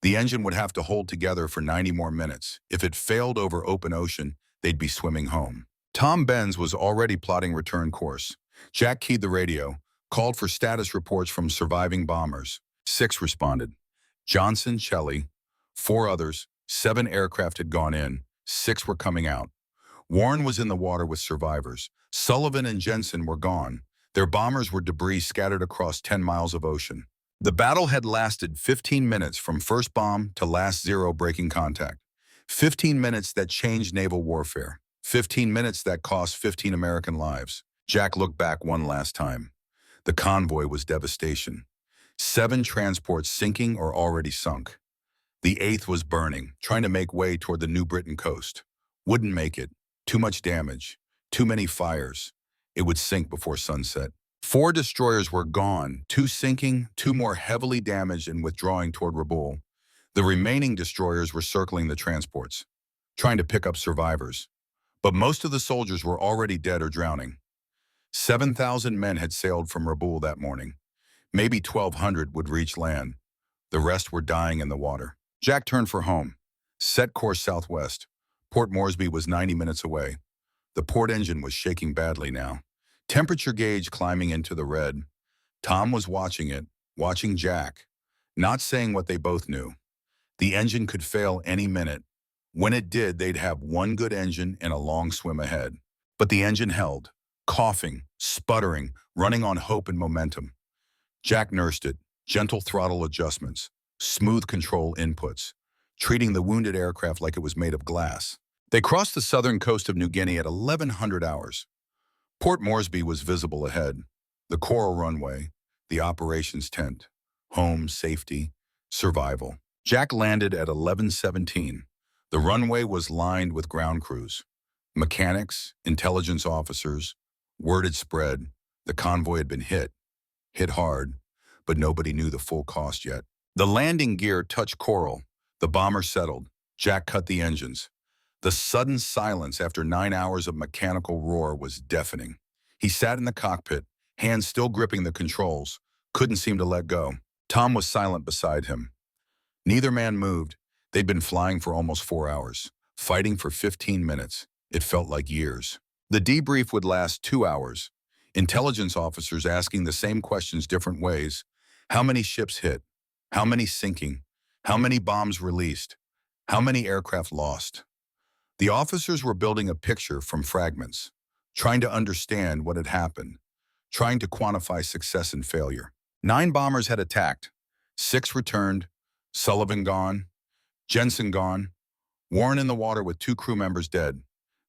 The engine would have to hold together for 90 more minutes. If it failed over open ocean, they'd be swimming home. Tom Benz was already plotting return course. Jack keyed the radio, called for status reports from surviving bombers. 6 responded. Johnson, Shelley, 4 others, 7 aircraft had gone in, 6 were coming out. Warren was in the water with survivors. Sullivan and Jensen were gone. Their bombers were debris scattered across 10 miles of ocean. The battle had lasted 15 minutes from first bomb to last Zero breaking contact. 15 minutes that changed naval warfare. 15 minutes that cost 15 American lives. Jack looked back one last time. The convoy was devastation. 7 transports sinking or already sunk. The 8th was burning, trying to make way toward the New Britain coast. Wouldn't make it. Too much damage. Too many fires. It would sink before sunset. 4 destroyers were gone, 2 sinking, 2 more heavily damaged and withdrawing toward Rabaul. The remaining destroyers were circling the transports, trying to pick up survivors. But most of the soldiers were already dead or drowning. 7,000 men had sailed from Rabaul that morning. Maybe 1,200 would reach land. The rest were dying in the water. Jack turned for home, set course southwest. Port Moresby was 90 minutes away. The port engine was shaking badly now, temperature gauge climbing into the red. Tom was watching it, watching Jack, not saying what they both knew. The engine could fail any minute. When it did, they'd have one good engine and a long swim ahead. But the engine held, coughing, sputtering, running on hope and momentum. Jack nursed it, gentle throttle adjustments, smooth control inputs, treating the wounded aircraft like it was made of glass. They crossed the southern coast of New Guinea at 1100 hours. Port Moresby was visible ahead. The coral runway, the operations tent, home, safety, survival. Jack landed at 11:17. The runway was lined with ground crews. Mechanics, intelligence officers. Word had spread. The convoy had been hit hard, but nobody knew the full cost yet. The landing gear touched coral. The bomber settled. Jack cut the engines. The sudden silence after 9 hours of mechanical roar was deafening. He sat in the cockpit, hands still gripping the controls, couldn't seem to let go. Tom was silent beside him. Neither man moved. They'd been flying for almost 4 hours, fighting for 15 minutes. It felt like years. The debrief would last 2 hours. Intelligence officers asking the same questions different ways. How many ships hit? How many sinking? How many bombs released? How many aircraft lost? The officers were building a picture from fragments, trying to understand what had happened, trying to quantify success and failure. 9 bombers had attacked. 6 returned. Sullivan gone. Jensen gone. Warren in the water with 2 crew members dead.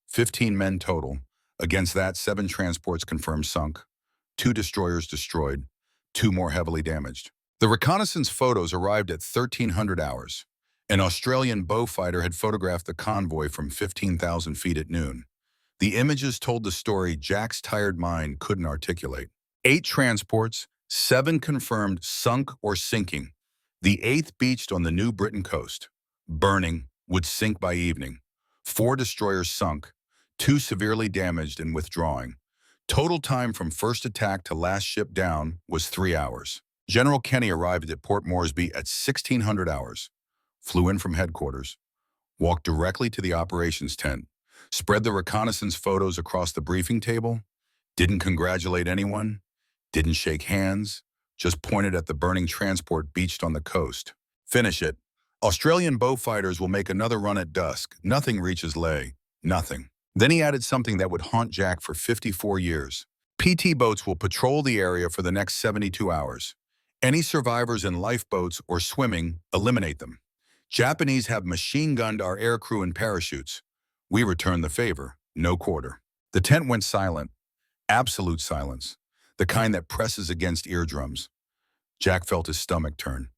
15 men total. Against that, 7 transports confirmed sunk. 2 destroyers destroyed. 2 more heavily damaged. The reconnaissance photos arrived at 1300 hours. An Australian Beaufighter had photographed the convoy from 15,000 feet at noon. The images told the story Jack's tired mind couldn't articulate. 8 transports, 7 confirmed sunk or sinking. The 8th beached on the New Britain coast. Burning, would sink by evening. 4 destroyers sunk, 2 severely damaged and withdrawing. Total time from first attack to last ship down was 3 hours. General Kenny arrived at Port Moresby at 1600 hours. Flew in from headquarters, walked directly to the operations tent, spread the reconnaissance photos across the briefing table, didn't congratulate anyone, didn't shake hands, just pointed at the burning transport beached on the coast. Finish it. Australian Beaufighters will make another run at dusk. Nothing reaches Ley. Nothing. Then he added something that would haunt Jack for 54 years. PT boats will patrol the area for the next 72 hours. Any survivors in lifeboats or swimming, eliminate them. Japanese have machine-gunned our aircrew in parachutes. We return the favor, no quarter. The tent went silent. Absolute silence. The kind that presses against eardrums. Jack felt his stomach turn.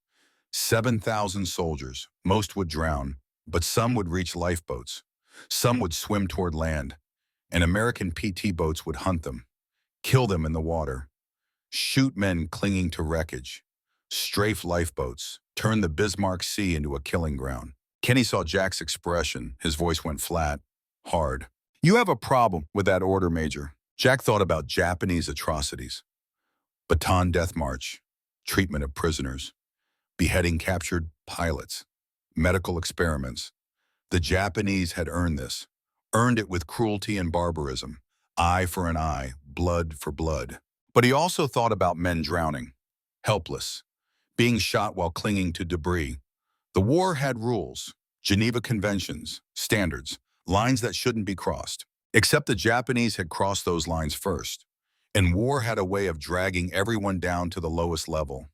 7,000 soldiers. Most would drown, but some would reach lifeboats. Some would swim toward land, and American PT boats would hunt them, kill them in the water, shoot men clinging to wreckage, strafe lifeboats, turn the Bismarck Sea into a killing ground. Kenny saw Jack's expression. His voice went flat, hard. You have a problem with that order, Major. Jack thought about Japanese atrocities. Bataan Death March, treatment of prisoners, beheading captured pilots, medical experiments. The Japanese had earned this, earned it with cruelty and barbarism, eye for an eye, blood for blood. But he also thought about men drowning, helpless, being shot while clinging to debris. The war had rules, Geneva Conventions, standards, lines that shouldn't be crossed. Except the Japanese had crossed those lines first, and war had a way of dragging everyone down to the lowest level.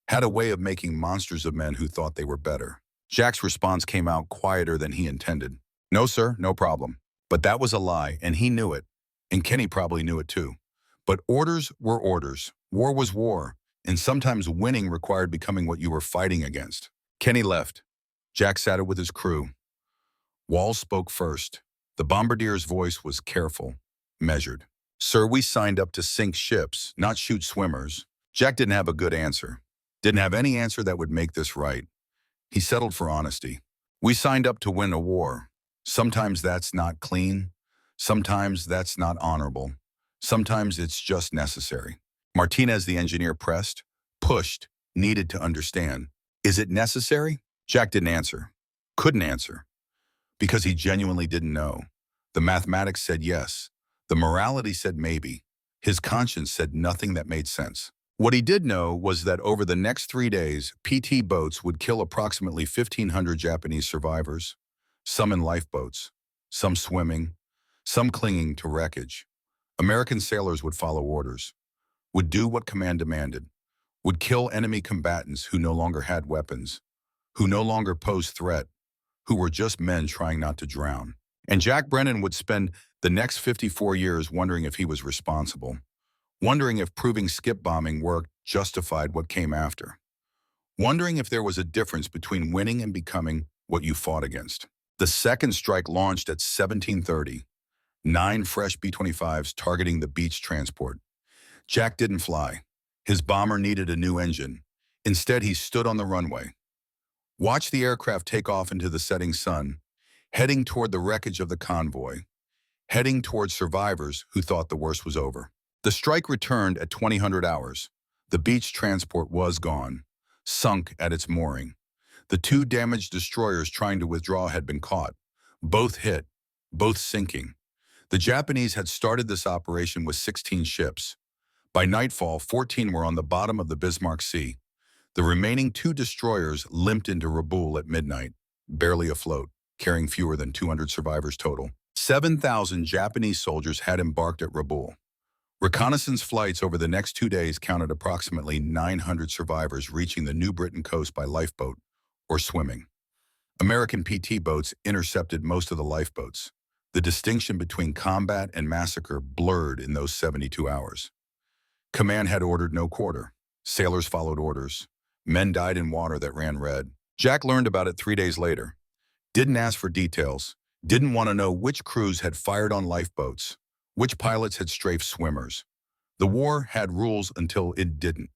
Had a way of making monsters of men who thought they were better. Jack's response came out quieter than he intended. No, sir, no problem. But that was a lie, and he knew it. And Kenny probably knew it too. But orders were orders. War was war. And sometimes winning required becoming what you were fighting against. Kenny left. Jack sat it with his crew. Walls spoke first. The bombardier's voice was careful, measured. Sir, we signed up to sink ships, not shoot swimmers. Jack didn't have a good answer. Didn't have any answer that would make this right. He settled for honesty. We signed up to win a war. Sometimes that's not clean. Sometimes that's not honorable. Sometimes it's just necessary. Martinez, the engineer, pressed, pushed, needed to understand. Is it necessary? Jack didn't answer. Couldn't answer. Because he genuinely didn't know. The mathematics said yes. The morality said maybe. His conscience said nothing that made sense. What he did know was that over the next 3 days, PT boats would kill approximately 1,500 Japanese survivors, some in lifeboats, some swimming, some clinging to wreckage. American sailors would follow orders, would do what command demanded, would kill enemy combatants who no longer had weapons, who no longer posed threat, who were just men trying not to drown. And Jack Brennan would spend the next 54 years wondering if he was responsible, wondering if proving skip bombing worked justified what came after, wondering if there was a difference between winning and becoming what you fought against. The second strike launched at 17:30, 9 fresh B-25s targeting the beach transport. Jack didn't fly. His bomber needed a new engine. Instead, he stood on the runway, watched the aircraft take off into the setting sun, heading toward the wreckage of the convoy, heading toward survivors who thought the worst was over. The strike returned at 2000 hours. The beach transport was gone, sunk at its mooring. The 2 damaged destroyers trying to withdraw had been caught. Both hit, both sinking. The Japanese had started this operation with 16 ships. By nightfall, 14 were on the bottom of the Bismarck Sea. The remaining 2 destroyers limped into Rabaul at midnight, barely afloat, carrying fewer than 200 survivors total. 7,000 Japanese soldiers had embarked at Rabaul. Reconnaissance flights over the next 2 days counted approximately 900 survivors reaching the New Britain coast by lifeboat or swimming. American PT boats intercepted most of the lifeboats. The distinction between combat and massacre blurred in those 72 hours. Command had ordered no quarter. Sailors followed orders. Men died in water that ran red. Jack learned about it 3 days later. Didn't ask for details. Didn't want to know which crews had fired on lifeboats, which pilots had strafed swimmers. The war had rules until it didn't.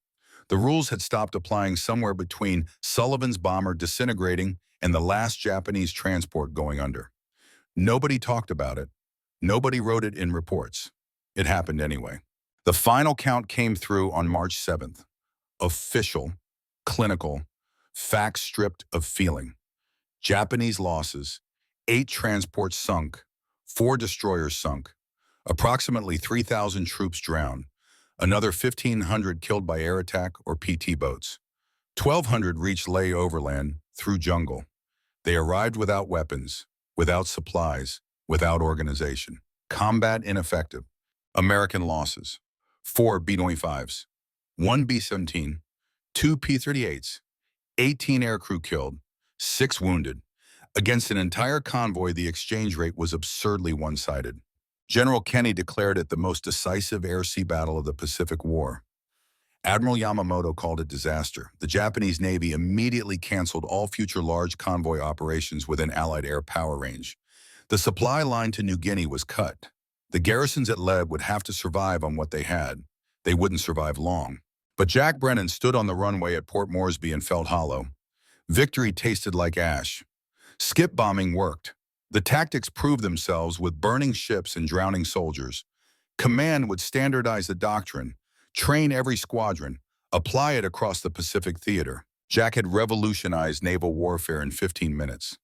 The rules had stopped applying somewhere between Sullivan's bomber disintegrating and the last Japanese transport going under. Nobody talked about it. Nobody wrote it in reports. It happened anyway. The final count came through on March 7th. Official, clinical, facts stripped of feeling. Japanese losses: 8 transports sunk, 4 destroyers sunk, approximately 3,000 troops drowned, another 1,500 killed by air attack or PT boats. 1,200 reached Leh overland through jungle. They arrived without weapons, without supplies, without organization. Combat ineffective. American losses: 4 B-25s, 1 B-17, 2 P-38s, 18 aircrew killed, 6 wounded. Against an entire convoy, the exchange rate was absurdly one-sided. General Kenny declared it the most decisive air-sea battle of the Pacific War. Admiral Yamamoto called it disaster. The Japanese Navy immediately canceled all future large convoy operations within Allied air power range. The supply line to New Guinea was cut. The garrisons at Leb would have to survive on what they had. They wouldn't survive long. But Jack Brennan stood on the runway at Port Moresby and felt hollow. Victory tasted like ash. Skip bombing worked. The tactics proved themselves with burning ships and drowning soldiers. Command would standardize the doctrine, train every squadron, apply it across the Pacific theater. Jack had revolutionized naval warfare in 15 minutes,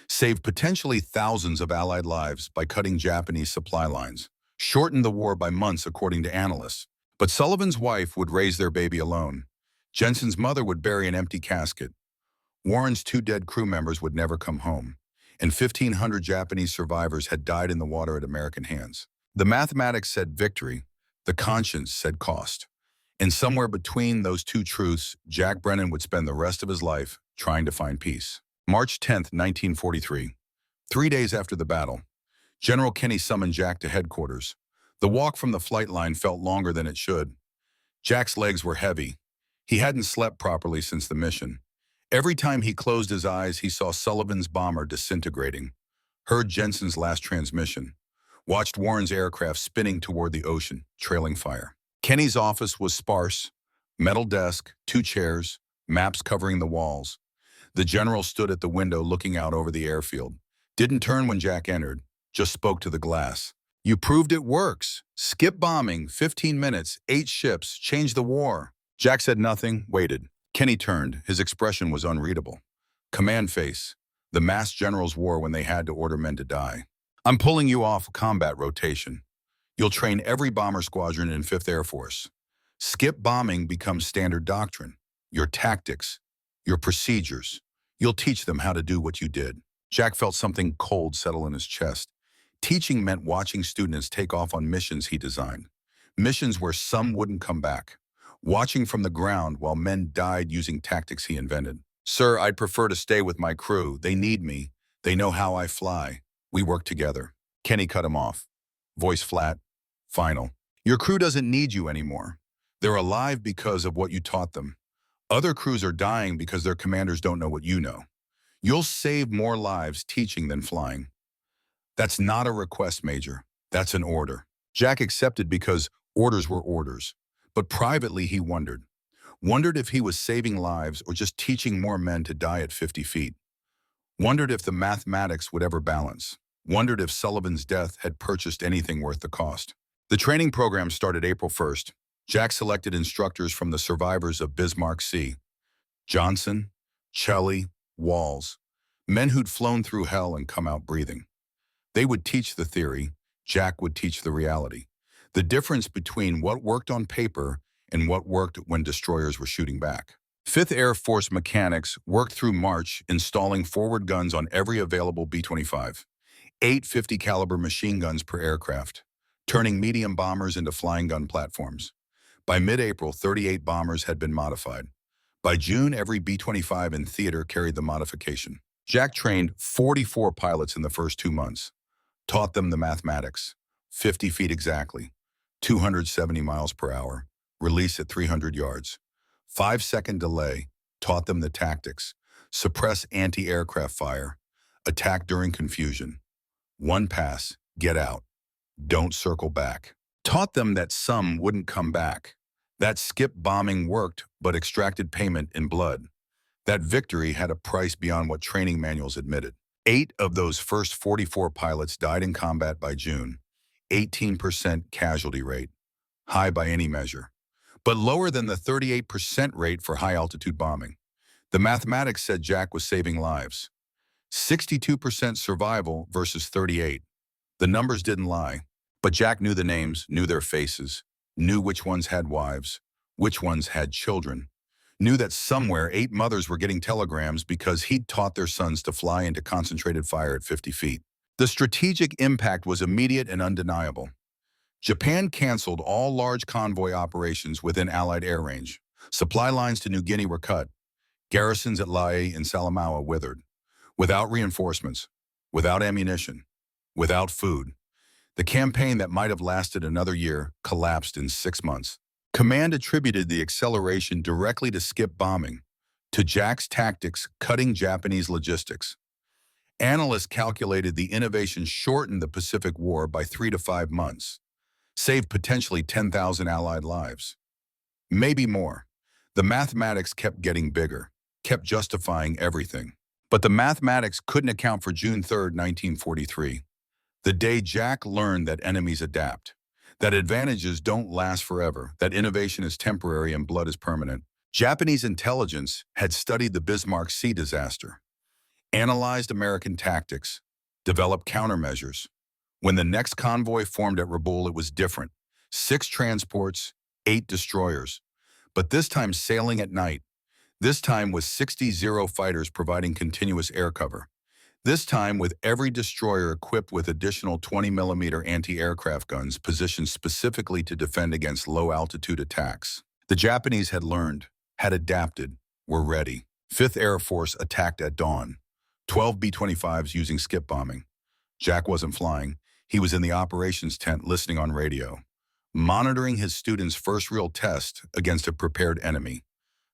saved potentially thousands of Allied lives by cutting Japanese supply lines, shortened the war by months according to analysts. But Sullivan's wife would raise their baby alone. Jensen's mother would bury an empty casket. Warren's 2 dead crew members would never come home, and 1,500 Japanese survivors had died in the water at American hands. The mathematics said victory, the conscience said cost. And somewhere between those 2 truths, Jack Brennan would spend the rest of his life trying to find peace. March 10, 1943. 3 days after the battle, General Kenny summoned Jack to headquarters. The walk from the flight line felt longer than it should. Jack's legs were heavy. He hadn't slept properly since the mission. Every time he closed his eyes, he saw Sullivan's bomber disintegrating, heard Jensen's last transmission, watched Warren's aircraft spinning toward the ocean, trailing fire. Kenny's office was sparse: metal desk, 2 chairs, maps covering the walls. The general stood at the window looking out over the airfield. Didn't turn when Jack entered, just spoke to the glass. You proved it works. Skip bombing, 15 minutes, 8 ships, change the war. Jack said nothing, waited. Kenny turned. His expression was unreadable. Command face. The masked generals wore when they had to order men to die. I'm pulling you off combat rotation. You'll train every bomber squadron in 5th Air Force. Skip bombing becomes standard doctrine. Your tactics, your procedures. You'll teach them how to do what you did. Jack felt something cold settle in his chest. Teaching meant watching students take off on missions he designed. Missions where some wouldn't come back. Watching from the ground while men died using tactics he invented. Sir, I'd prefer to stay with my crew. They need me. They know how I fly. We work together. Kenny cut him off. Voice flat, final. Your crew doesn't need you anymore. They're alive because of what you taught them. Other crews are dying because their commanders don't know what you know. You'll save more lives teaching than flying. That's not a request, Major. That's an order. Jack accepted because orders were orders. But privately he wondered. Wondered if he was saving lives or just teaching more men to die at 50 feet. Wondered if the mathematics would ever balance. Wondered if Sullivan's death had purchased anything worth the cost. The training program started April 1st. Jack selected instructors from the survivors of Bismarck Sea. Johnson, Shelley, Walls. Men who'd flown through hell and come out breathing. They would teach the theory. Jack would teach the reality. The difference between what worked on paper and what worked when destroyers were shooting back. 5th Air Force mechanics worked through March installing forward guns on every available B-25. 8 50 caliber machine guns per aircraft, turning medium bombers into flying gun platforms. By mid-April, 38 bombers had been modified. By June, every B-25 in theater carried the modification. Jack trained 44 pilots in the first 2 months. Taught them the mathematics. 50 feet exactly. 270 miles per hour. Release at 300 yards. 5-second delay. Taught them the tactics. Suppress anti-aircraft fire. Attack during confusion. 1 pass. Get out. Don't circle back. Taught them that some wouldn't come back. That skip bombing worked, but extracted payment in blood. That victory had a price beyond what training manuals admitted. 8 of those first 44 pilots died in combat by June. 18% casualty rate. High by any measure. But lower than the 38% rate for high-altitude bombing. The mathematics said Jack was saving lives. 62% survival versus 38. The numbers didn't lie. But Jack knew the names, knew their faces, knew which ones had wives, which ones had children, knew that somewhere 8 mothers were getting telegrams because he'd taught their sons to fly into concentrated fire at 50 feet. The strategic impact was immediate and undeniable. Japan canceled all large convoy operations within Allied air range. Supply lines to New Guinea were cut. Garrisons at Lae and Salamaua withered. Without reinforcements, without ammunition, without food. The campaign that might have lasted another year collapsed in 6 months. Command attributed the acceleration directly to skip bombing, to Jack's tactics cutting Japanese logistics. Analysts calculated the innovation shortened the Pacific War by 3 to 5 months, saved potentially 10,000 Allied lives. Maybe more. The mathematics kept getting bigger, kept justifying everything. But the mathematics couldn't account for June 3, 1943. The day Jack learned that enemies adapt, that advantages don't last forever, that innovation is temporary and blood is permanent. Japanese intelligence had studied the Bismarck Sea disaster, analyzed American tactics, developed countermeasures. When the next convoy formed at Rabaul, it was different. 6 transports, 8 destroyers. But this time sailing at night. This time with 60 Zero fighters providing continuous air cover. This time with every destroyer equipped with additional 20mm anti-aircraft guns positioned specifically to defend against low-altitude attacks. The Japanese had learned, had adapted, were ready. 5th Air Force attacked at dawn. 12 B-25s using skip bombing. Jack wasn't flying. He was in the operations tent listening on radio, monitoring his students' first real test against a prepared enemy,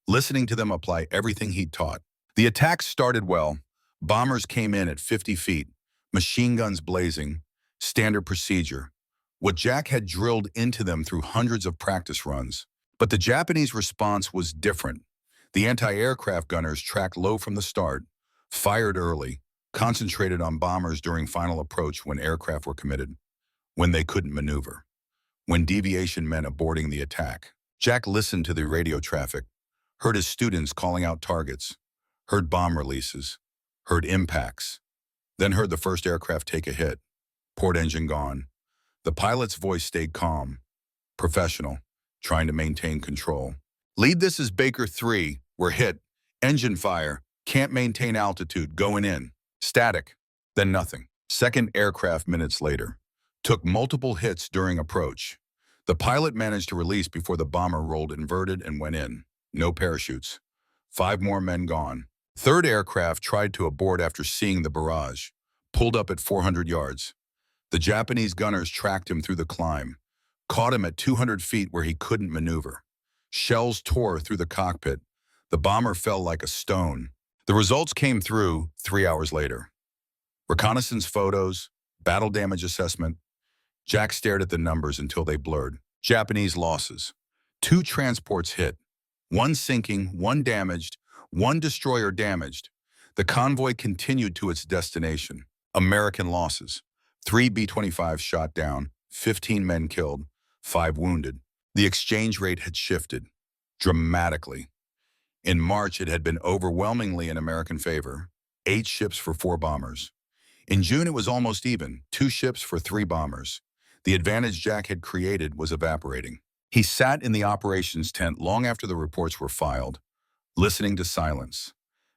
listening to them apply everything he'd taught. The attack started well. Bombers came in at 50 feet, machine guns blazing, standard procedure, what Jack had drilled into them through hundreds of practice runs. But the Japanese response was different. The anti-aircraft gunners tracked low from the start, fired early, concentrated on bombers during final approach when aircraft were committed, when they couldn't maneuver, when deviation meant aborting the attack. Jack listened to the radio traffic, heard his students calling out targets, heard bomb releases, heard impacts, then heard the first aircraft take a hit, port engine gone. The pilot's voice stayed calm, professional, trying to maintain control. Lead, this is Baker 3. We're hit. Engine fire. Can't maintain altitude. Going in. Static. Then nothing. Second aircraft minutes later. Took multiple hits during approach. The pilot managed to release before the bomber rolled inverted and went in. No parachutes. 5 more men gone. Third aircraft tried to abort after seeing the barrage. Pulled up at 400 yards. The Japanese gunners tracked him through the climb. Caught him at 200 feet where he couldn't maneuver. Shells tore through the cockpit. The bomber fell like a stone. The results came through 3 hours later. Reconnaissance photos, battle damage assessment. Jack stared at the numbers until they blurred. Japanese losses. 2 transports hit. 1 sinking, 1 damaged, 1 destroyer damaged. The convoy continued to its destination. American losses. 3 B-25s shot down, 15 men killed, 5 wounded. The exchange rate had shifted dramatically. In March, it had been overwhelmingly in American favor, 8 ships for 4 bombers. In June, it was almost even, 2 ships for 3 bombers. The advantage Jack had created was evaporating. He sat in the operations tent long after the reports were filed, listening to silence,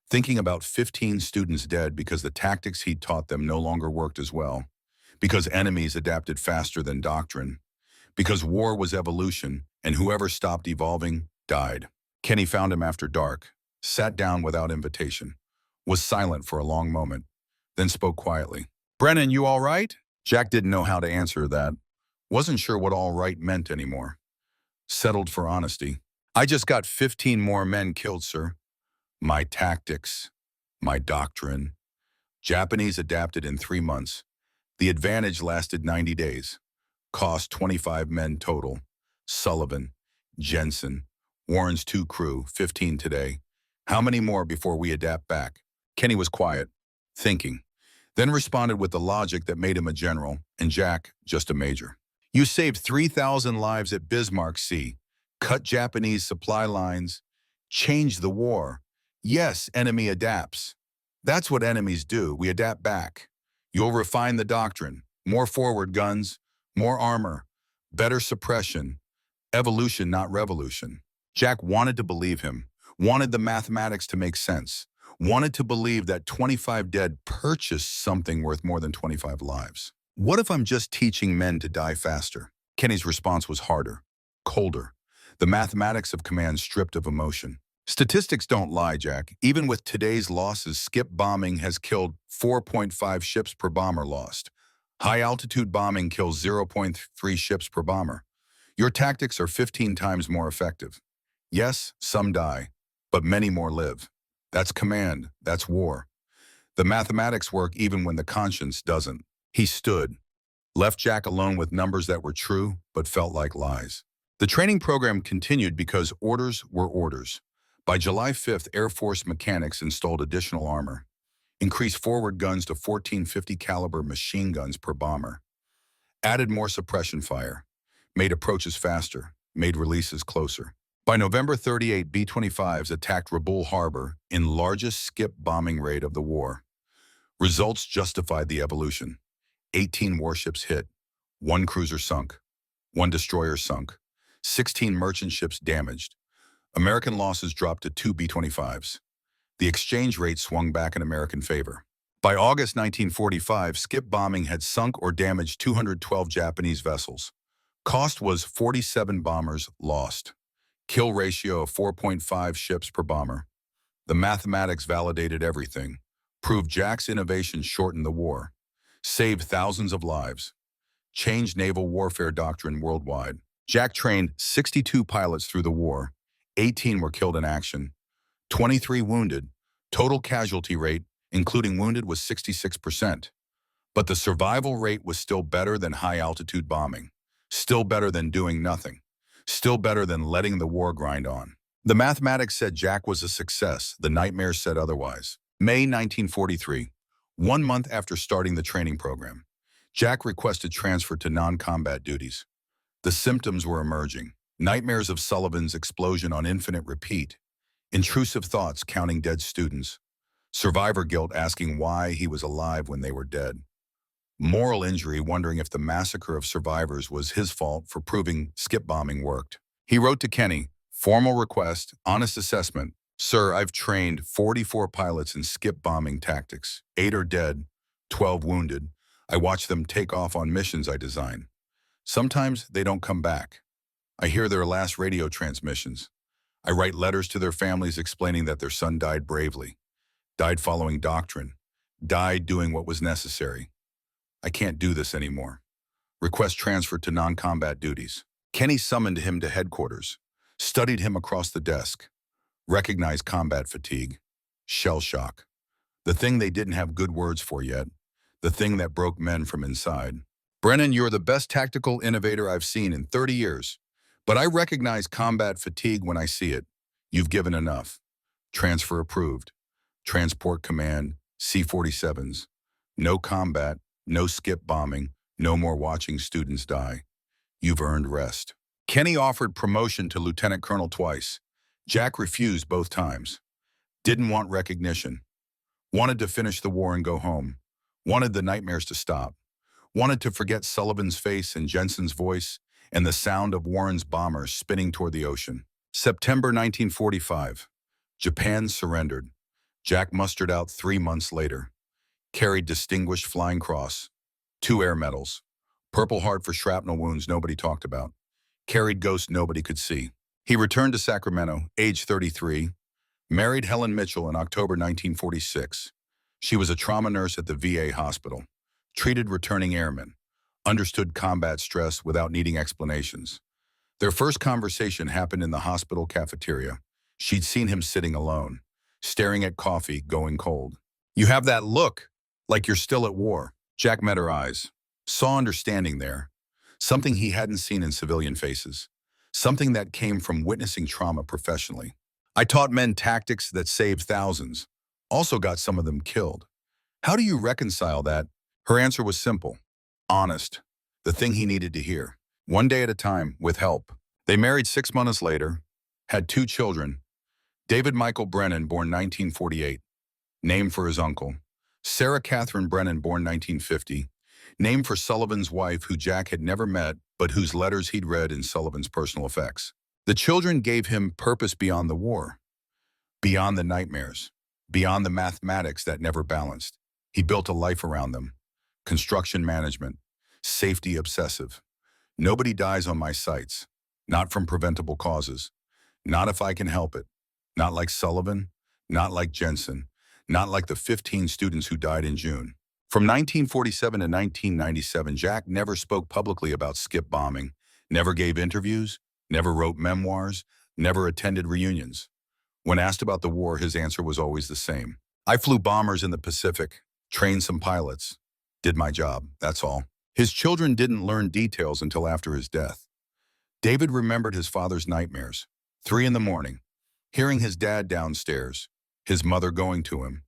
thinking about 15 students dead because the tactics he'd taught them no longer worked as well, because enemies adapted faster than doctrine, because war was evolution, and whoever stopped evolving died. Kenny found him after dark, sat down without invitation, was silent for a long moment, then spoke quietly. "Brennan, you all right?" Jack didn't know how to answer that. Wasn't sure what all right meant anymore. Settled for honesty. "I just got 15 more men killed, sir. My tactics, my doctrine. Japanese adapted in 3 months. The advantage lasted 90 days. Cost 25 men total. Sullivan, Jensen, Warren's 2 crew, 15 today. How many more before we adapt back?" Kenny was quiet, thinking, then responded with the logic that made him a general, and Jack just a major. "You saved 3,000 lives at Bismarck Sea, cut Japanese supply lines, changed the war. Yes, enemy adapts. That's what enemies do. We adapt back. You'll refine the doctrine. More forward guns, more armor, better suppression. Evolution, not revolution." Jack wanted to believe him, wanted the mathematics to make sense, wanted to believe that 25 dead purchased something worth more than 25 lives. What if I'm just teaching men to die faster? Kenny's response was harder, colder. The mathematics of command stripped of emotion. Statistics don't lie, Jack. Even with today's losses, skip bombing has killed 4.5 ships per bomber lost. High-altitude bombing kills 0.3 ships per bomber. Your tactics are 15 times more effective. Yes, some die, but many more live. That's command. That's war. The mathematics work even when the conscience doesn't. He stood, left Jack alone with numbers that were true but felt like lies. The training program continued because orders were orders. By July 5th, Air Force mechanics installed additional armor, increased forward guns to 1450 caliber machine guns per bomber, added more suppression fire, made approaches faster, made releases closer. By November 38, B-25s attacked Rabaul Harbor in largest skip bombing raid of the war. Results justified the evolution. 18 warships hit, 1 cruiser sunk, 1 destroyer sunk, 16 merchant ships damaged. American losses dropped to 2 B-25s. The exchange rate swung back in American favor. By August 1945, skip bombing had sunk or damaged 212 Japanese vessels. Cost was 47 bombers lost. Kill ratio of 4.5 ships per bomber. The mathematics validated everything. Proved Jack's innovation shortened the war. Saved thousands of lives. Changed naval warfare doctrine worldwide. Jack trained 62 pilots through the war. 18 were killed in action. 23 wounded. Total casualty rate, including wounded, was 66%. But the survival rate was still better than high-altitude bombing. Still better than doing nothing. Still better than letting the war grind on. The mathematics said Jack was a success. The nightmares said otherwise. May 1943, 1 month after starting the training program, Jack requested transfer to non-combat duties. The symptoms were emerging. Nightmares of Sullivan's explosion on infinite repeat, intrusive thoughts counting dead students, survivor guilt asking why he was alive when they were dead, moral injury wondering if the massacre of survivors was his fault for proving skip bombing worked. He wrote to Kenny, formal request, honest assessment. Sir, I've trained 44 pilots in skip bombing tactics. 8 are dead, 12 wounded. I watch them take off on missions I design. Sometimes they don't come back. I hear their last radio transmissions. I write letters to their families explaining that their son died bravely, died following doctrine, died doing what was necessary. I can't do this anymore. Request transfer to non-combat duties. Kenny summoned him to headquarters, studied him across the desk, recognized combat fatigue, shell shock, the thing they didn't have good words for yet, the thing that broke men from inside. Brennan, you're the best tactical innovator I've seen in 30 years, but I recognize combat fatigue when I see it. You've given enough. Transfer approved. Transport command, C-47s. No combat, no skip bombing, no more watching students die. You've earned rest. Kenny offered promotion to lieutenant colonel twice. Jack refused both times. Didn't want recognition. Wanted to finish the war and go home. Wanted the nightmares to stop. Wanted to forget Sullivan's face and Jensen's voice and the sound of Warren's bombers spinning toward the ocean. September 1945. Japan surrendered. Jack mustered out 3 months later. Carried Distinguished Flying Cross, 2 air medals, Purple Heart for shrapnel wounds nobody talked about, carried ghost nobody could see. He returned to Sacramento, age 33, married Helen Mitchell in October 1946. She was a trauma nurse at the VA hospital, treated returning airmen, understood combat stress without needing explanations. Their first conversation happened in the hospital cafeteria. She'd seen him sitting alone, staring at coffee going cold. You have that look, like you're still at war. Jack met her eyes, saw understanding there, something he hadn't seen in civilian faces, something that came from witnessing trauma professionally. I taught men tactics that saved thousands, also got some of them killed. How do you reconcile that? Her answer was simple, honest, the thing he needed to hear. One day at a time, with help. They married 6 months later, had 2 children. David Michael Brennan, born 1948, named for his uncle. Sarah Catherine Brennan, born 1950, named for Sullivan's wife who Jack had never met, but whose letters he'd read in Sullivan's personal effects. The children gave him purpose beyond the war, beyond the nightmares, beyond the mathematics that never balanced. He built a life around them. Construction management, safety obsessive. Nobody dies on my sites, not from preventable causes, not if I can help it, not like Sullivan, not like Jensen, not like the 15 students who died in June. From 1947 to 1997, Jack never spoke publicly about skip bombing, never gave interviews, never wrote memoirs, never attended reunions. When asked about the war, his answer was always the same. I flew bombers in the Pacific, trained some pilots, did my job, that's all. His children didn't learn details until after his death. David remembered his father's nightmares. 3 in the morning, hearing his dad downstairs, his mother going to him,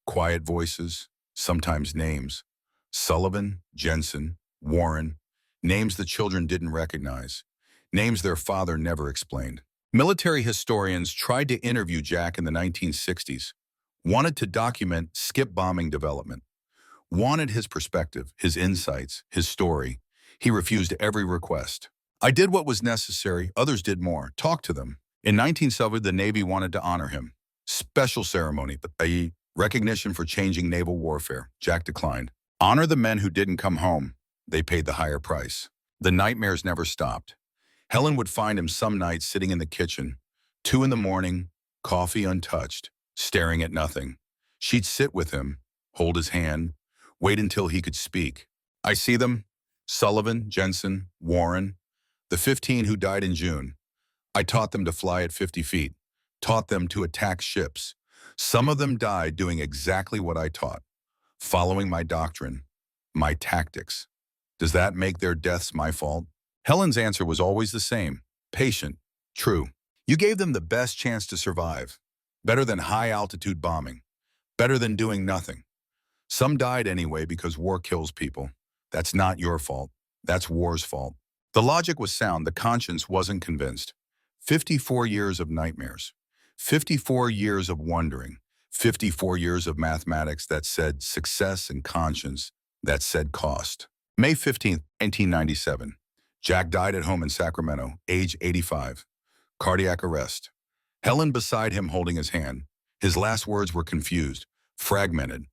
quiet voices, sometimes names. Sullivan, Jensen, Warren, names the children didn't recognize, names their father never explained. Military historians tried to interview Jack in the 1960s, wanted to document skip bombing development, wanted his perspective, his insights, his story. He refused every request. I did what was necessary, others did more. Talk to them. In 1970, the Navy wanted to honor him. Special ceremony, i.e., recognition for changing naval warfare. Jack declined. Honor the men who didn't come home. They paid the higher price. The nightmares never stopped. Helen would find him some nights sitting in the kitchen, 2 in the morning, coffee untouched, staring at nothing. She'd sit with him, hold his hand, wait until he could speak. I see them, Sullivan, Jensen, Warren, the 15 who died in June. I taught them to fly at 50 feet, taught them to attack ships. Some of them died doing exactly what I taught, following my doctrine, my tactics. Does that make their deaths my fault? Helen's answer was always the same, patient, true. You gave them the best chance to survive. Better than high-altitude bombing. Better than doing nothing. Some died anyway because war kills people. That's not your fault. That's war's fault. The logic was sound. The conscience wasn't convinced. 54 years of nightmares. 54 years of wondering. 54 years of mathematics that said success and conscience that said cost. May 15th, 1997. Jack died at home in Sacramento, age 85. Cardiac arrest. Helen beside him holding his hand. His last words were confused, fragmented,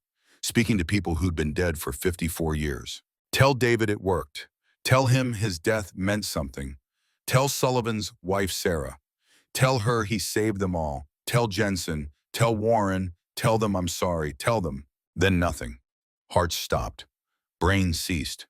speaking to people who'd been dead for 54 years. Tell David it worked. Tell him his death meant something. Tell Sullivan's wife, Sarah. Tell her he saved them all. Tell Jensen. Tell Warren. Tell them I'm sorry. Tell them. Then nothing. Hearts stopped. Brains ceased.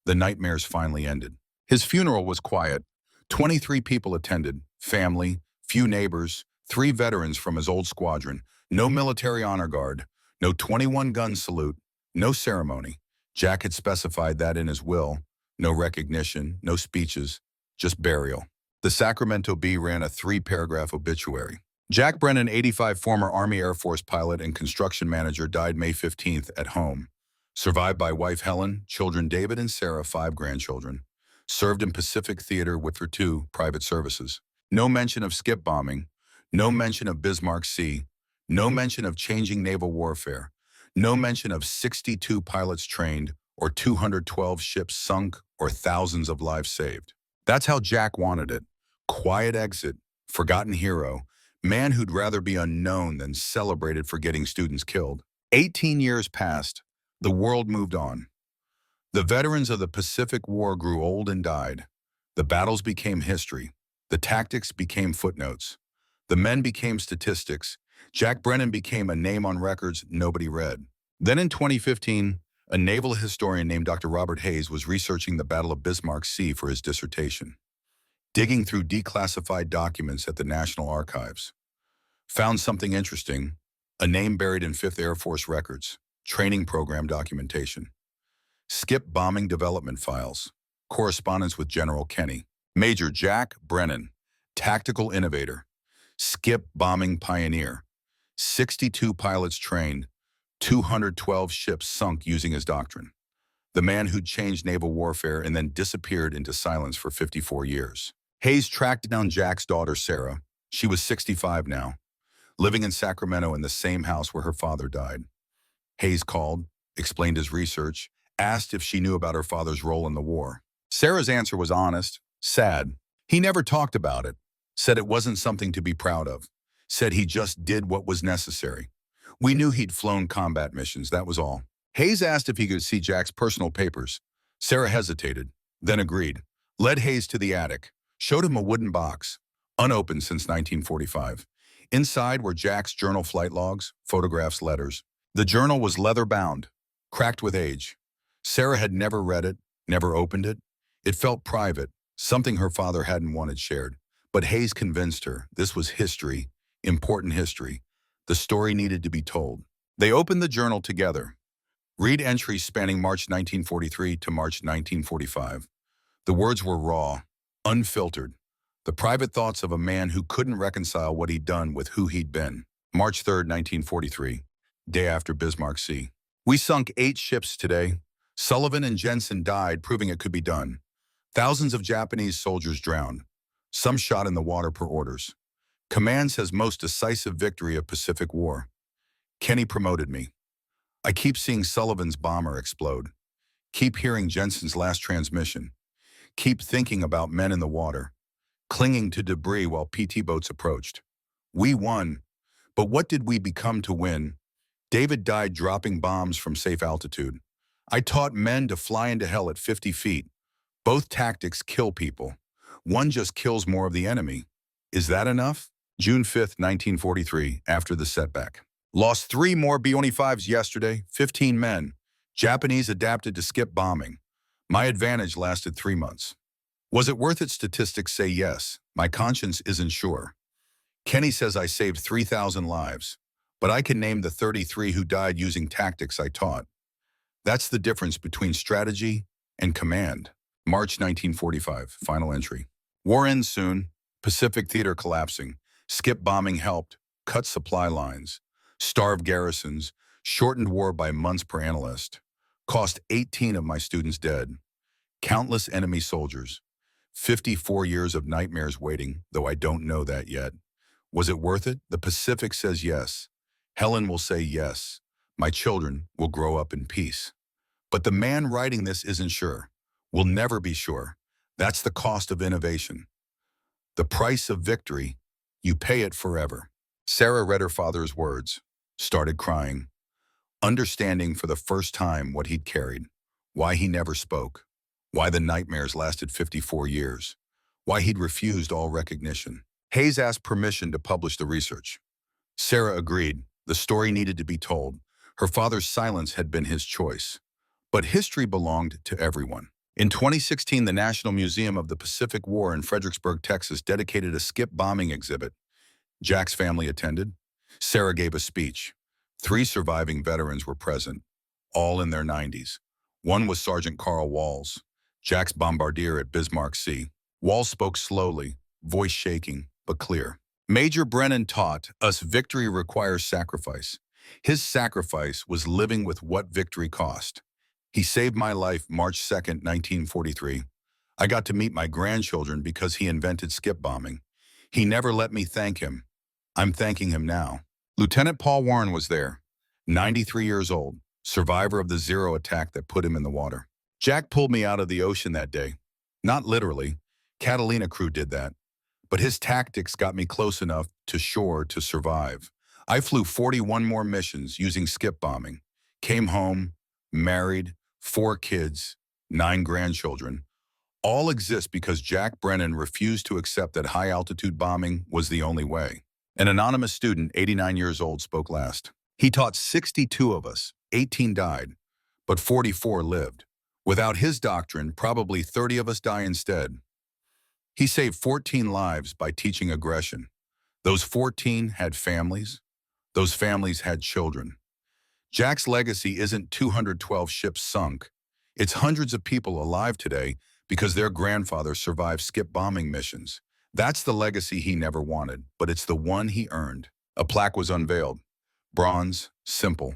The nightmares finally ended. His funeral was quiet. 23 people attended. Family, few neighbors, 3 veterans from his old squadron. No military honor guard. No 21-gun salute. No ceremony. Jack had specified that in his will. No recognition, no speeches, just burial. The Sacramento Bee ran a 3-paragraph obituary. Jack Brennan, 85, former Army Air Force pilot and construction manager, died May 15th at home. Survived by wife Helen, children David and Sarah, 5 grandchildren. Served in Pacific Theater with her 2 private services. No mention of skip bombing. No mention of Bismarck Sea. No mention of changing naval warfare. No mention of 62 pilots trained or 212 ships sunk or thousands of lives saved. That's how Jack wanted it. Quiet exit, forgotten hero, man who'd rather be unknown than celebrated for getting students killed. 18 years passed. The world moved on. The veterans of the Pacific War grew old and died. The battles became history. The tactics became footnotes. The men became statistics. Jack Brennan became a name on records nobody read. Then in 2015, a naval historian named Dr. Robert Hayes was researching the Battle of Bismarck Sea for his dissertation. Digging through declassified documents at the National Archives. Found something interesting, a name buried in 5th Air Force records, training program documentation. Skip bombing development files, correspondence with General Kenny. Major Jack Brennan, tactical innovator, skip bombing pioneer, 62 pilots trained, 212 ships sunk using his doctrine. The man who'd changed naval warfare and then disappeared into silence for 54 years. Hayes tracked down Jack's daughter, Sarah. She was 65 now, living in Sacramento in the same house where her father died. Hayes called, explained his research, asked if she knew about her father's role in the war. Sarah's answer was honest, sad. He never talked about it, said it wasn't something to be proud of, said he just did what was necessary. We knew he'd flown combat missions, that was all. Hayes asked if he could see Jack's personal papers. Sarah hesitated, then agreed. Led Hayes to the attic, showed him a wooden box, unopened since 1945. Inside were Jack's journal flight logs, photographs, letters. The journal was leather-bound, cracked with age. Sarah had never read it, never opened it. It felt private, something her father hadn't wanted shared. But Hayes convinced her this was history, important history. The story needed to be told. They opened the journal together. Read entries spanning March 1943 to March 1945. The words were raw, unfiltered. The private thoughts of a man who couldn't reconcile what he'd done with who he'd been. March 3rd, 1943, day after Bismarck Sea. We sunk 8 ships today. Sullivan and Jensen died, proving it could be done. Thousands of Japanese soldiers drowned, some shot in the water per orders. Command says most decisive victory of Pacific War. Kenny promoted me. I keep seeing Sullivan's bomber explode. Keep hearing Jensen's last transmission. Keep thinking about men in the water, clinging to debris while PT boats approached. We won, but what did we become to win? David died dropping bombs from safe altitude. I taught men to fly into hell at 50 feet. Both tactics kill people. One just kills more of the enemy. Is that enough? June 5th, 1943, after the setback. Lost 3 more B-25s yesterday, 15 men. Japanese adapted to skip bombing. My advantage lasted 3 months. Was it worth it? Statistics say yes. My conscience isn't sure. Kenny says I saved 3,000 lives, but I can name the 33 who died using tactics I taught. That's the difference between strategy and command. March 1945, final entry. War ends soon. Pacific Theater collapsing. Skip bombing helped cut supply lines, starve garrisons, shortened war by months per analyst. Cost 18 of my students dead. Countless enemy soldiers. 54 years of nightmares waiting, though I don't know that yet. Was it worth it? The Pacific says yes. Helen will say yes. My children will grow up in peace. But the man writing this isn't sure. Will never be sure. That's the cost of innovation. The price of victory. You pay it forever. Sarah read her father's words, started crying, understanding for the first time what he'd carried, why he never spoke, why the nightmares lasted 54 years, why he'd refused all recognition. Hayes asked permission to publish the research. Sarah agreed. The story needed to be told. Her father's silence had been his choice. But history belonged to everyone. In 2016, the National Museum of the Pacific War in Fredericksburg, Texas, dedicated a skip bombing exhibit. Jack's family attended. Sarah gave a speech. 3 surviving veterans were present, all in their 90s. One was Sergeant Carl Walls, Jack's bombardier at Bismarck Sea. Walls spoke slowly, voice shaking, but clear. Major Brennan taught us victory requires sacrifice. His sacrifice was living with what victory cost. He saved my life March 2nd, 1943. I got to meet my grandchildren because he invented skip bombing. He never let me thank him. I'm thanking him now. Lieutenant Paul Warren was there, 93 years old, survivor of the Zero attack that put him in the water. Jack pulled me out of the ocean that day. Not literally. Catalina crew did that. But his tactics got me close enough to shore to survive. I flew 41 more missions using skip bombing. Came home, married, 4 kids, 9 grandchildren. All exist because Jack Brennan refused to accept that high-altitude bombing was the only way. An anonymous student, 89 years old, spoke last. He taught 62 of us. 18 died, but 44 lived. Without his doctrine, probably 30 of us die instead. He saved 14 lives by teaching aggression. Those 14 had families. Those families had children. Jack's legacy isn't 212 ships sunk. It's hundreds of people alive today because their grandfathers survived skip bombing missions. That's the legacy he never wanted, but it's the one he earned. A plaque was unveiled. Bronze, simple.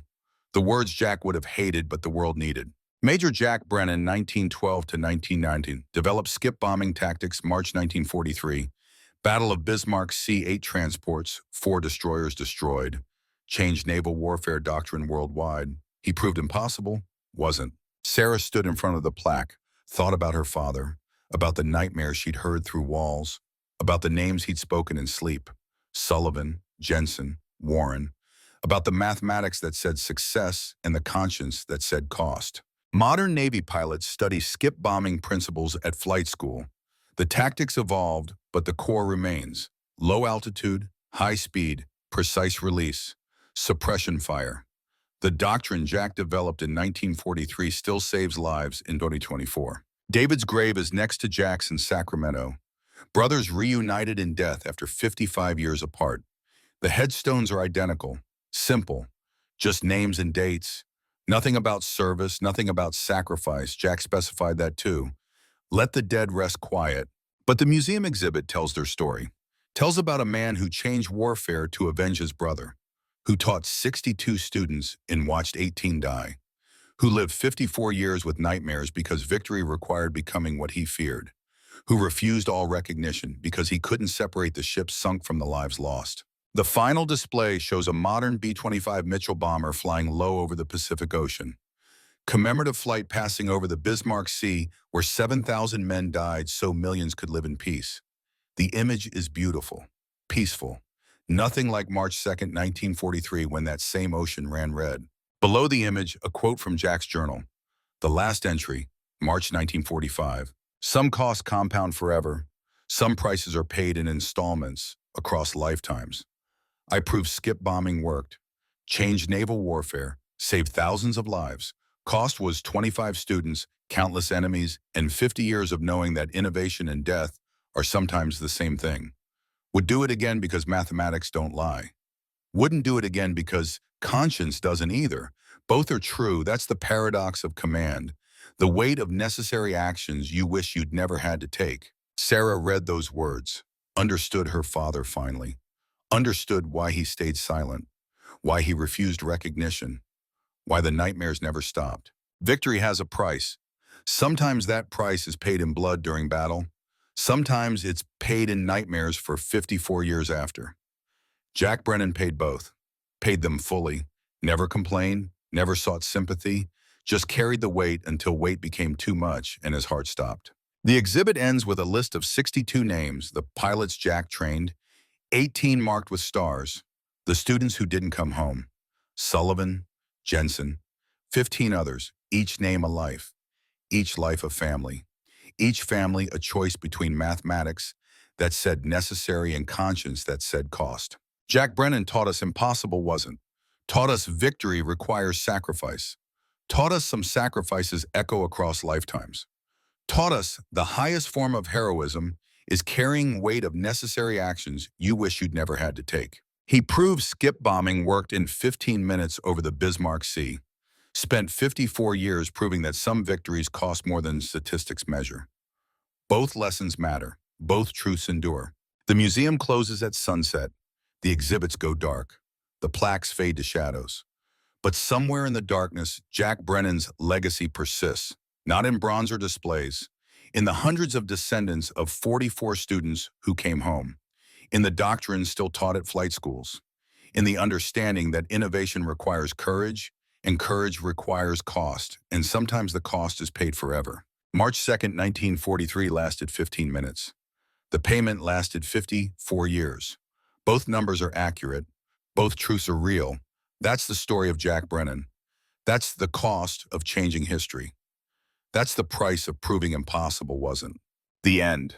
The words Jack would have hated, but the world needed. Major Jack Brennan, 1912 to 1919, developed skip bombing tactics, March 1943. Battle of Bismarck Sea, 8 transports, 4 destroyers destroyed. Changed naval warfare doctrine worldwide. He proved impossible? Wasn't. Sarah stood in front of the plaque, thought about her father, about the nightmares she'd heard through walls, about the names he'd spoken in sleep. Sullivan, Jensen, Warren. About the mathematics that said success and the conscience that said cost. Modern Navy pilots study skip bombing principles at flight school. The tactics evolved, but the core remains. Low altitude, high speed, precise release, suppression fire. The doctrine Jack developed in 1943 still saves lives in 2024. David's grave is next to Jack's in Sacramento. Brothers reunited in death after 55 years apart. The headstones are identical, simple, just names and dates. Nothing about service, nothing about sacrifice. Jack specified that too. Let the dead rest quiet. But the museum exhibit tells their story. Tells about a man who changed warfare to avenge his brother, who taught 62 students and watched 18 die, who lived 54 years with nightmares because victory required becoming what he feared, who refused all recognition because he couldn't separate the ships sunk from the lives lost. The final display shows a modern B-25 Mitchell bomber flying low over the Pacific Ocean. Commemorative flight passing over the Bismarck Sea where 7,000 men died so millions could live in peace. The image is beautiful, peaceful. Nothing like March 2nd, 1943 when that same ocean ran red. Below the image, a quote from Jack's journal. The last entry, March 1945. Some costs compound forever. Some prices are paid in installments across lifetimes. I proved skip bombing worked, changed naval warfare, saved thousands of lives. Cost was 25 students, countless enemies, and 50 years of knowing that innovation and death are sometimes the same thing. Would do it again because mathematics don't lie. Wouldn't do it again because conscience doesn't either. Both are true. That's the paradox of command. The weight of necessary actions you wish you'd never had to take. Sarah read those words. Understood her father finally. Understood why he stayed silent, why he refused recognition, why the nightmares never stopped. Victory has a price. Sometimes that price is paid in blood during battle. Sometimes it's paid in nightmares for 54 years after. Jack Brennan paid both. Paid them fully. Never complained, never sought sympathy, just carried the weight until weight became too much and his heart stopped. The exhibit ends with a list of 62 names, the pilots Jack trained, 18 marked with stars, the students who didn't come home, Sullivan, Jensen, 15 others, each name a life, each life a family, each family a choice between mathematics that said necessary and conscience that said cost. Jack Brennan taught us impossible wasn't, taught us victory requires sacrifice, taught us some sacrifices echo across lifetimes, taught us the highest form of heroism is carrying weight of necessary actions you wish you'd never had to take. He proved skip bombing worked in 15 minutes over the Bismarck Sea, spent 54 years proving that some victories cost more than statistics measure. Both lessons matter. Both truths endure. The museum closes at sunset. The exhibits go dark. The plaques fade to shadows. But somewhere in the darkness, Jack Brennan's legacy persists, not in bronze or displays, in the hundreds of descendants of 44 students who came home, in the doctrines still taught at flight schools, in the understanding that innovation requires courage, and courage requires cost, and sometimes the cost is paid forever. March 2nd, 1943 lasted 15 minutes. The payment lasted 54 years. Both numbers are accurate. Both truths are real. That's the story of Jack Brennan. That's the cost of changing history. That's the price of proving impossible wasn't. The end.